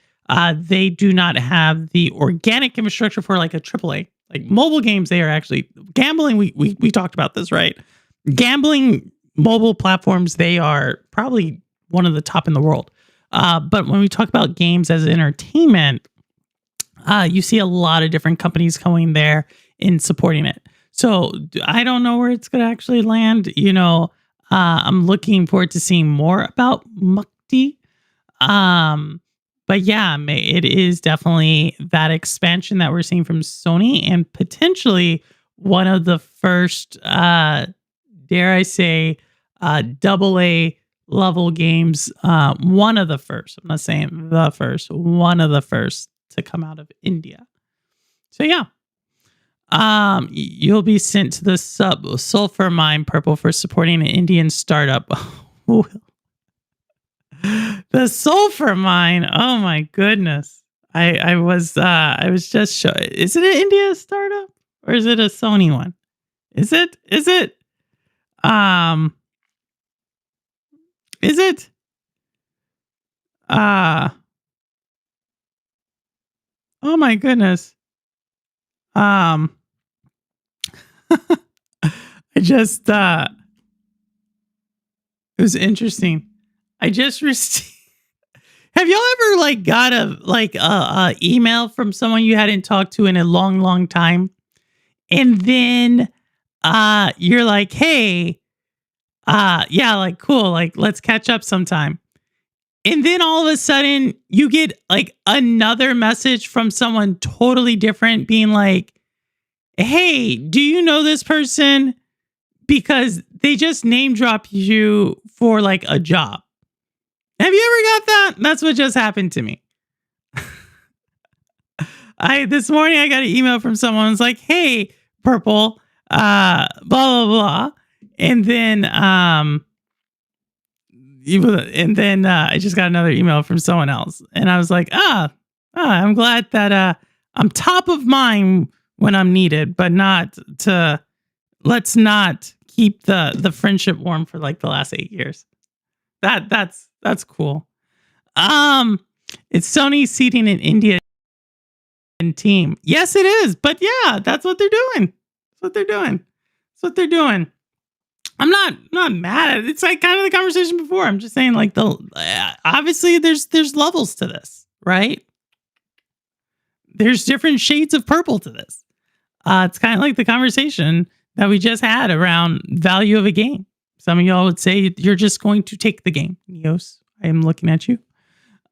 they do not have the organic infrastructure for like a AAA. Like mobile games, they are actually gambling. We talked about this, right? Gambling mobile platforms, they are probably one of the top in the world. But when we talk about games as entertainment, you see a lot of different companies going there in supporting it. So I don't know where it's going to actually land. I'm looking forward to seeing more about Mukti. But yeah, it is definitely that expansion that we're seeing from Sony, and potentially one of the first, dare I say, AA level games. One of the first. I'm not saying the first. One of the first to come out of India. So yeah. You'll be sent to the sulfur mine, Purple, for supporting an Indian startup. The sulfur mine. Oh my goodness. I was just showing. Is it an India startup or is it a Sony one? Is it? Is it? Oh my goodness. I just it was interesting. I just received. Have y'all ever like got a email from someone you hadn't talked to in a long time, and then you're like, hey, yeah, like cool, like let's catch up sometime, and then all of a sudden you get like another message from someone totally different, being like, hey, do you know this person? Because they just name drop you for like a job. Have you ever got that? That's what just happened to me. This morning I got an email from someone who's like, hey, Purple, blah, blah, blah. And then I just got another email from someone else. And I was like, I'm glad that I'm top of mind when I'm needed, but let's not keep the friendship warm for like the last 8 years. That's cool. It's Sony seeding an India team. Yes, it is. But yeah, that's what they're doing. I'm not mad at it. It's like kind of the conversation before. I'm just saying, like, obviously there's levels to this, right? There's different shades of purple to this. It's kind of like the conversation that we just had around value of a game. Some of y'all would say you're just going to take the game. Neos, I am looking at you.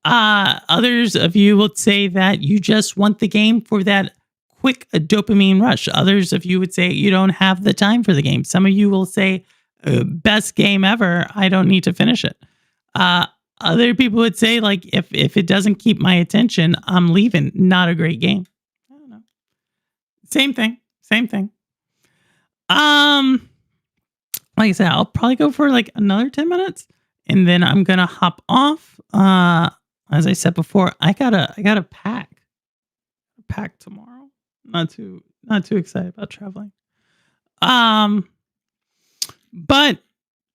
Others of you would say that you just want the game for that quick dopamine rush. Others of you would say you don't have the time for the game. Some of you will say, best game ever, I don't need to finish it. Other people would say, like, if it doesn't keep my attention, I'm leaving. Not a great game. I don't know. Same thing. Like I said, I'll probably go for like another 10 minutes, and then I'm gonna hop off. As I said before, I gotta pack tomorrow. Not too excited about traveling. But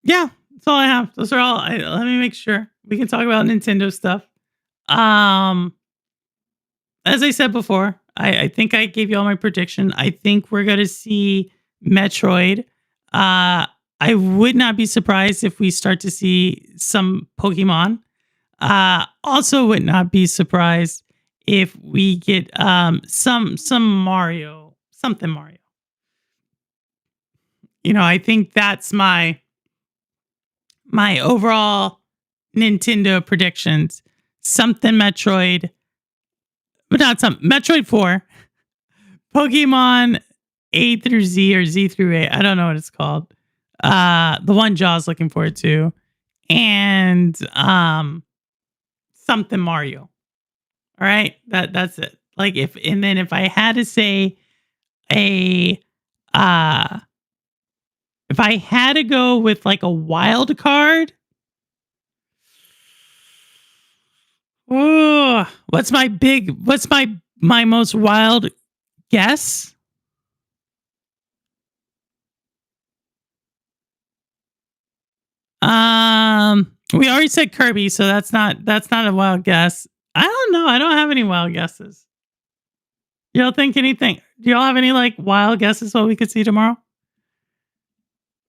yeah, that's all I have. Those are all. Let me make sure we can talk about Nintendo stuff. As I said before, I think I gave you all my prediction. I think we're gonna see Metroid. I would not be surprised if we start to see some Pokemon. Also would not be surprised if we get some Mario, something Mario. I think that's my overall Nintendo predictions. Something Metroid, but not some Metroid 4, Pokemon A through Z or Z through A. I don't know what it's called. The one Jaw's looking forward to, and something Mario. All right, that's it. Like if I had to say if I had to go with like a wild card, what's my most wild guess? We already said Kirby, so that's not a wild guess. I don't know. I don't have any wild guesses. Y'all think anything? Do y'all have any like wild guesses what we could see tomorrow?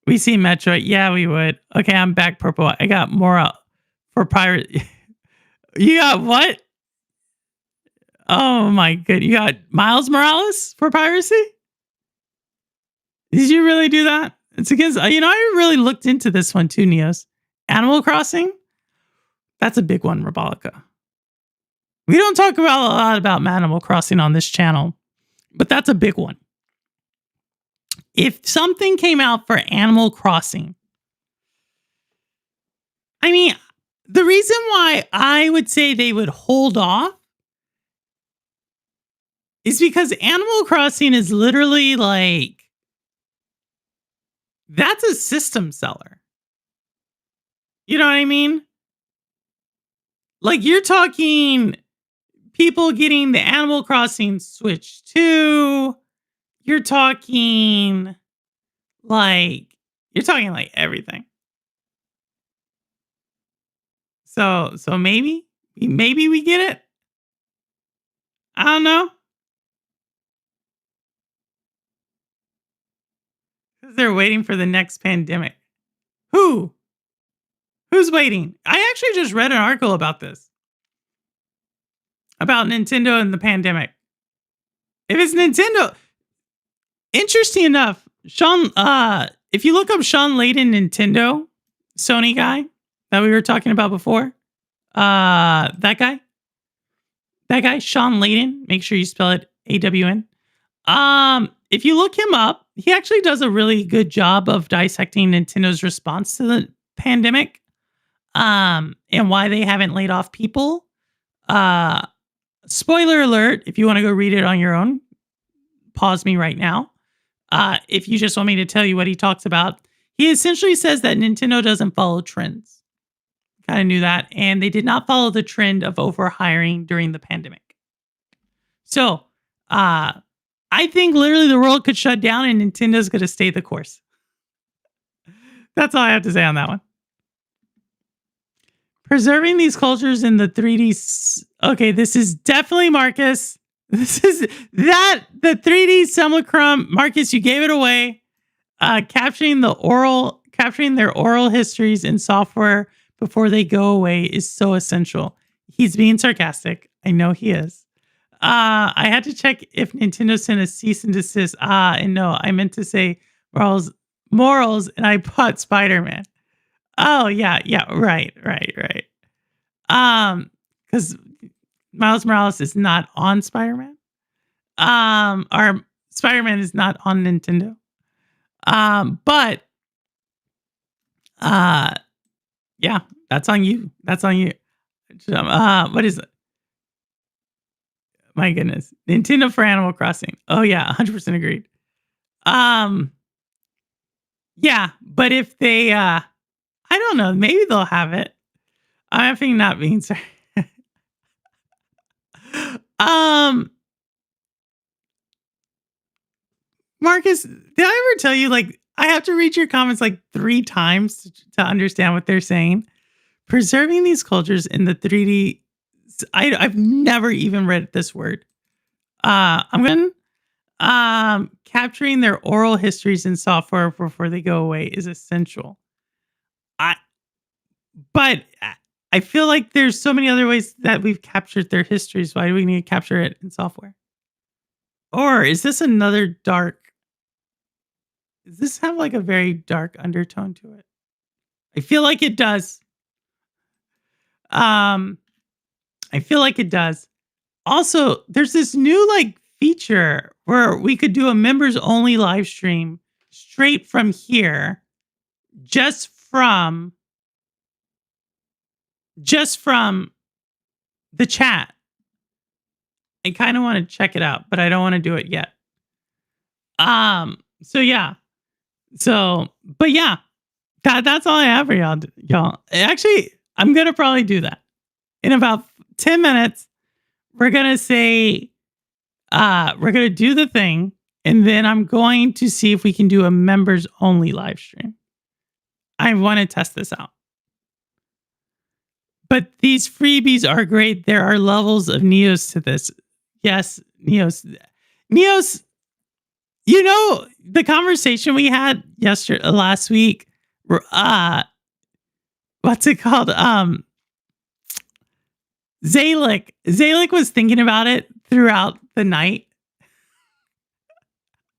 We see Metroid. Yeah, we would. Okay, I'm back purple. I got more for pirate. You got what? Oh my good. You got Miles Morales for piracy? Did you really do that? It's because, I really looked into this one too, Neos. Animal Crossing? That's a big one, Rebolica. We don't talk a lot about Animal Crossing on this channel, but that's a big one. If something came out for Animal Crossing, the reason why I would say they would hold off is because Animal Crossing is literally like, that's a system seller. You know what I mean? Like you're talking people getting the Animal Crossing Switch 2. You're talking like everything. So maybe we get it. I don't know. Because they're waiting for the next pandemic. Who's waiting? I actually just read an article about this. About Nintendo and the pandemic. If it's Nintendo, interesting enough, Sean, if you look up Sean Layden Nintendo, Sony guy that we were talking about before, that guy, Sean Layden, make sure you spell it AWN. If you look him up, he actually does a really good job of dissecting Nintendo's response to the pandemic, and why they haven't laid off people. Spoiler alert, if you want to go read it on your own, pause me right now. If you just want me to tell you what he talks about, he essentially says that Nintendo doesn't follow trends. Kind of knew that. And they did not follow the trend of overhiring during the pandemic. So, I think literally the world could shut down and Nintendo's going to stay the course. That's all I have to say on that one. Preserving these cultures in the 3D. Okay, this is definitely Marcus. This is the 3D simulacrum. Marcus, you gave it away. Capturing their oral histories in software before they go away is so essential. He's being sarcastic. I know he is. I had to check if Nintendo sent a cease and desist. And no, I meant to say morals, and I bought Spider-Man. Oh, yeah, right. Because Miles Morales is not on Spider-Man. Or Spider-Man is not on Nintendo. But yeah, that's on you. What is it? My goodness. Nintendo for Animal Crossing. Oh yeah, 100% agreed. Yeah, but if they I don't know, maybe they'll have it. I'm thinking not being sorry. Marcus, did I ever tell you, like, I have to read your comments like 3 times to understand what they're saying? Preserving these cultures in the 3D. I've never even read this word. I'm going Capturing their oral histories in software before they go away is essential. I but I feel like there's so many other ways that we've captured their histories. Why do we need to capture it in software? Or is this another dark? Does this have like a very dark undertone to it? I feel like it does. I feel like it does. Also, there's this new like feature where we could do a members only live stream straight from here, just from the chat. I kind of want to check it out, but I don't want to do it yet. So yeah. But yeah, that's all I have for y'all. Actually, I'm gonna probably do that in about 10 minutes. We're gonna say, we're gonna do the thing, and then I'm going to see if we can do a members only live stream. I want to test this out. But these freebies are great. There are levels of Neos to this. Yes, Neos. You know the conversation we had last week. What's it called? Zalik was thinking about it throughout the night,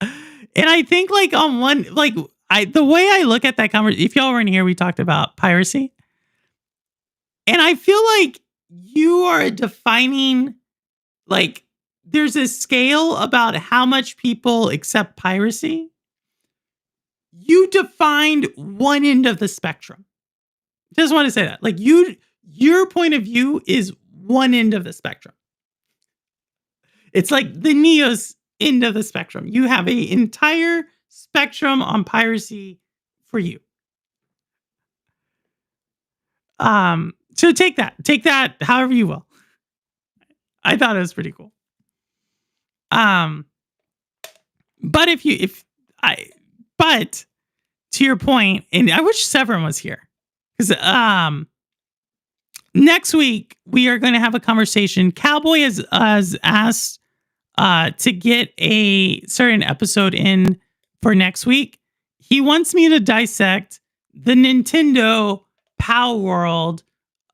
and I think like on one the way I look at that conversation. If y'all weren't here, we talked about piracy, and I feel like you are defining like. There's a scale about how much people accept piracy. You defined one end of the spectrum. Just want to say that. Like your point of view is one end of the spectrum. It's like the Neos end of the spectrum. You have an entire spectrum on piracy for you. So take that however you will. I thought it was pretty cool. But to your point, and I wish Severin was here because next week we are going to have a conversation. Cowboy has asked to get a certain episode in for next week. He wants me to dissect the Nintendo Power World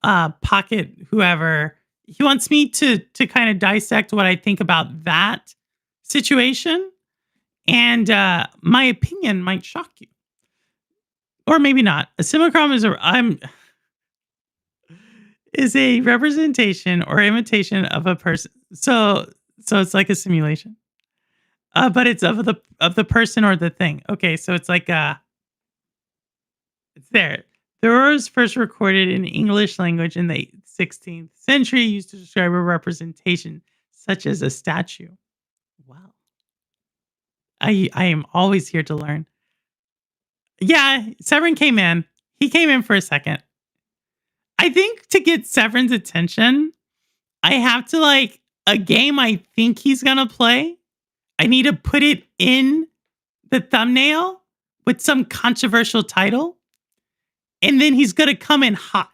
Pocket, whoever. He wants me to kind of dissect what I think about that situation. And my opinion might shock you. Or maybe not. A simulacrum is a representation or imitation of a person. So it's like a simulation. But it's of the person or the thing. Okay, so it's like it's there. The word was first recorded in English language in the 16th century, used to describe a representation such as a statue. Wow. I am always here to learn. Yeah, Severin came in. He came in for a second. I think to get Severin's attention, I have to like a game I think he's going to play. I need to put it in the thumbnail with some controversial title. And then he's going to come in hot.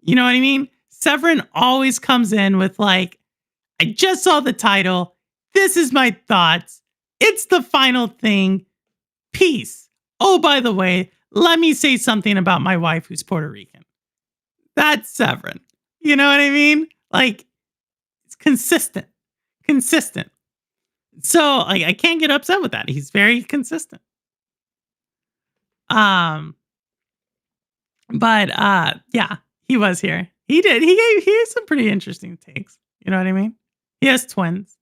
You know what I mean? Severin always comes in with like, I just saw the title. This is my thoughts. It's the final thing. Peace. Oh, by the way, let me say something about my wife who's Puerto Rican. That's Severin. You know what I mean? Like, it's consistent. So I can't get upset with that. He's very consistent. But yeah, he was here. He did. He had some pretty interesting takes. You know what I mean? He has twins.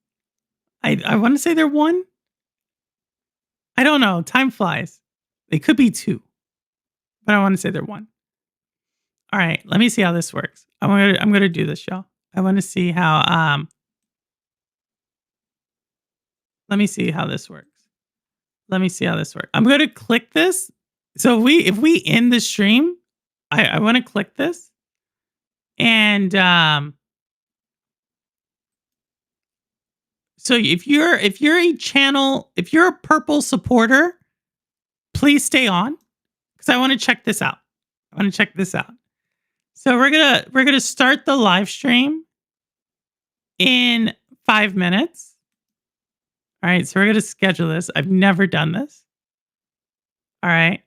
I want to say they're one. I don't know. Time flies. They could be two, but I want to say they're one. All right, let me see how this works. I'm gonna do this, y'all. I want to see how let me see how this works. I'm gonna click this. So if we end the stream, I want to click this, and so if you're a purple supporter, please stay on because I want to check this out. So we're gonna start the live stream in 5 minutes. All right, so we're going to schedule this. I've never done this. All right.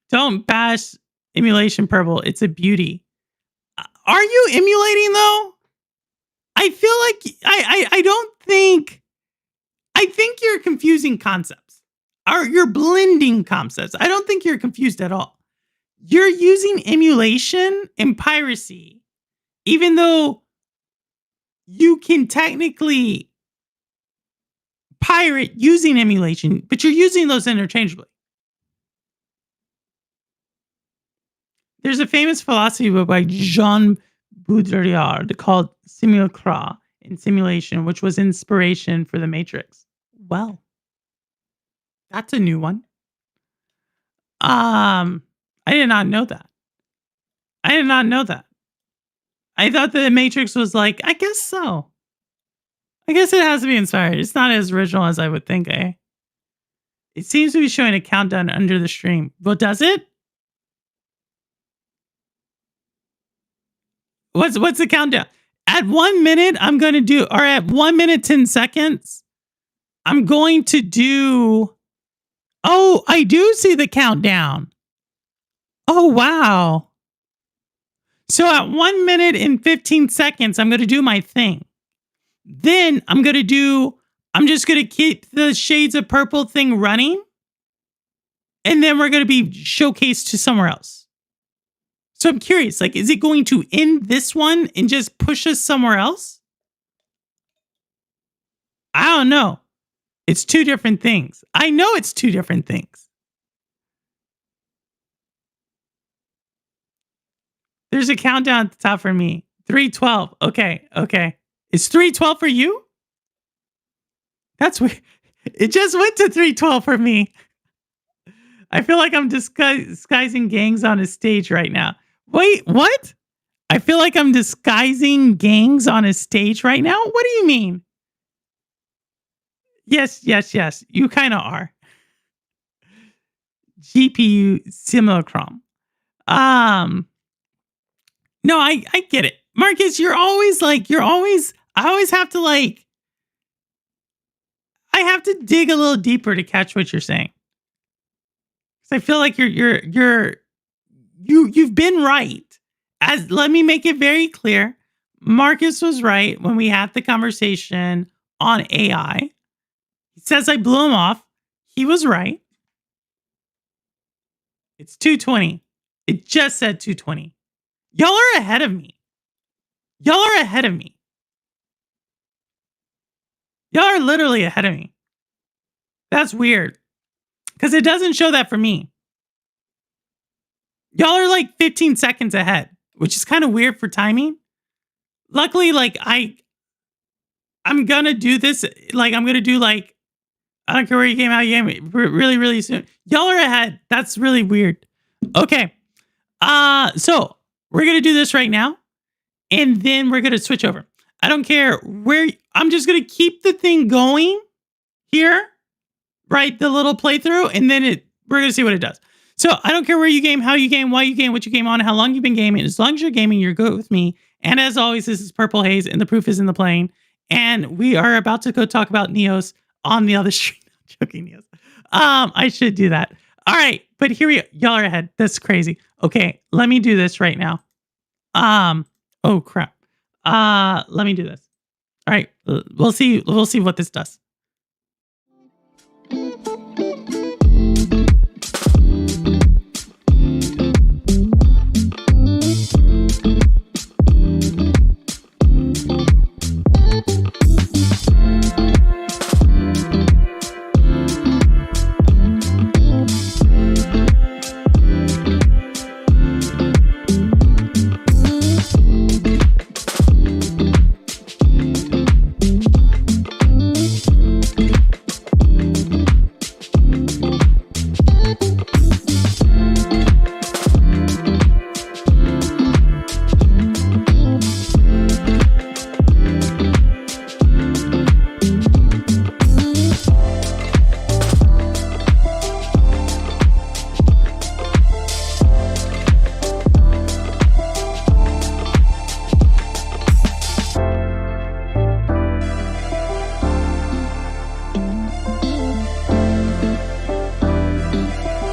Don't bash emulation purple. It's a beauty. Are you emulating though? I feel like I don't think. I think you're confusing concepts. Or you're blending concepts. I don't think you're confused at all. You're using emulation and piracy, even though you can technically pirate using emulation, but you're using those interchangeably. There's a famous philosophy book by Jean Baudrillard called Simulacra in Simulation, which was inspiration for The Matrix. Well, that's a new one. I did not know that. I did not know that. I thought that The Matrix was like, I guess so. I guess it has to be inspired. It's not as original as I would think, eh? It seems to be showing a countdown under the stream. Well, does it? What's the countdown? At 1 minute, I'm going to do, or at 1 minute, 10 seconds, I'm going to do, oh, I do see the countdown. Oh, wow. So at 1 minute and 15 seconds, I'm going to do my thing. Then I'm just going to keep the Shades of Purple thing running. And then we're going to be showcased to somewhere else. So I'm curious, like, is it going to end this one and just push us somewhere else? I don't know. It's two different things. I know it's two different things. There's a countdown at the top for me. 3:12. Okay. Is 3:12 for you? That's weird. It just went to 3:12 for me. I feel like I'm disguising gangs on a stage right now. Wait, what? I feel like I'm disguising gangs on a stage right now? What do you mean? Yes. You kind of are. GPU simulacrum. No, I get it. Marcus, I always have to I have to dig a little deeper to catch what you're saying. I feel like you've been right. Let me make it very clear. Marcus was right when we had the conversation on AI. He says I blew him off. He was right. It's 2:20. It just said 2:20. Y'all are ahead of me. Y'all are literally ahead of me. That's weird. Because it doesn't show that for me. Y'all are like 15 seconds ahead, which is kind of weird for timing. Luckily, I'm going to do this. I don't care where you came out, you came really, really soon. Y'all are ahead. That's really weird. Okay. So we're going to do this right now. And then we're going to switch over. I don't care where. I'm just going to keep the thing going here. Right? The little playthrough. And then we're going to see what it does. So I don't care where you game, how you game, why you game, what you game on, how long you've been gaming. As long as you're gaming, you're good with me. And as always, this is Purple Haze and the proof is in the playing. And we are about to go talk about Neos on the other stream. I'm joking, Neos. I should do that. All right. But here y'all are ahead. That's crazy. Okay. Let me do this right now. Oh crap. Let me do this. All right. We'll see what this does.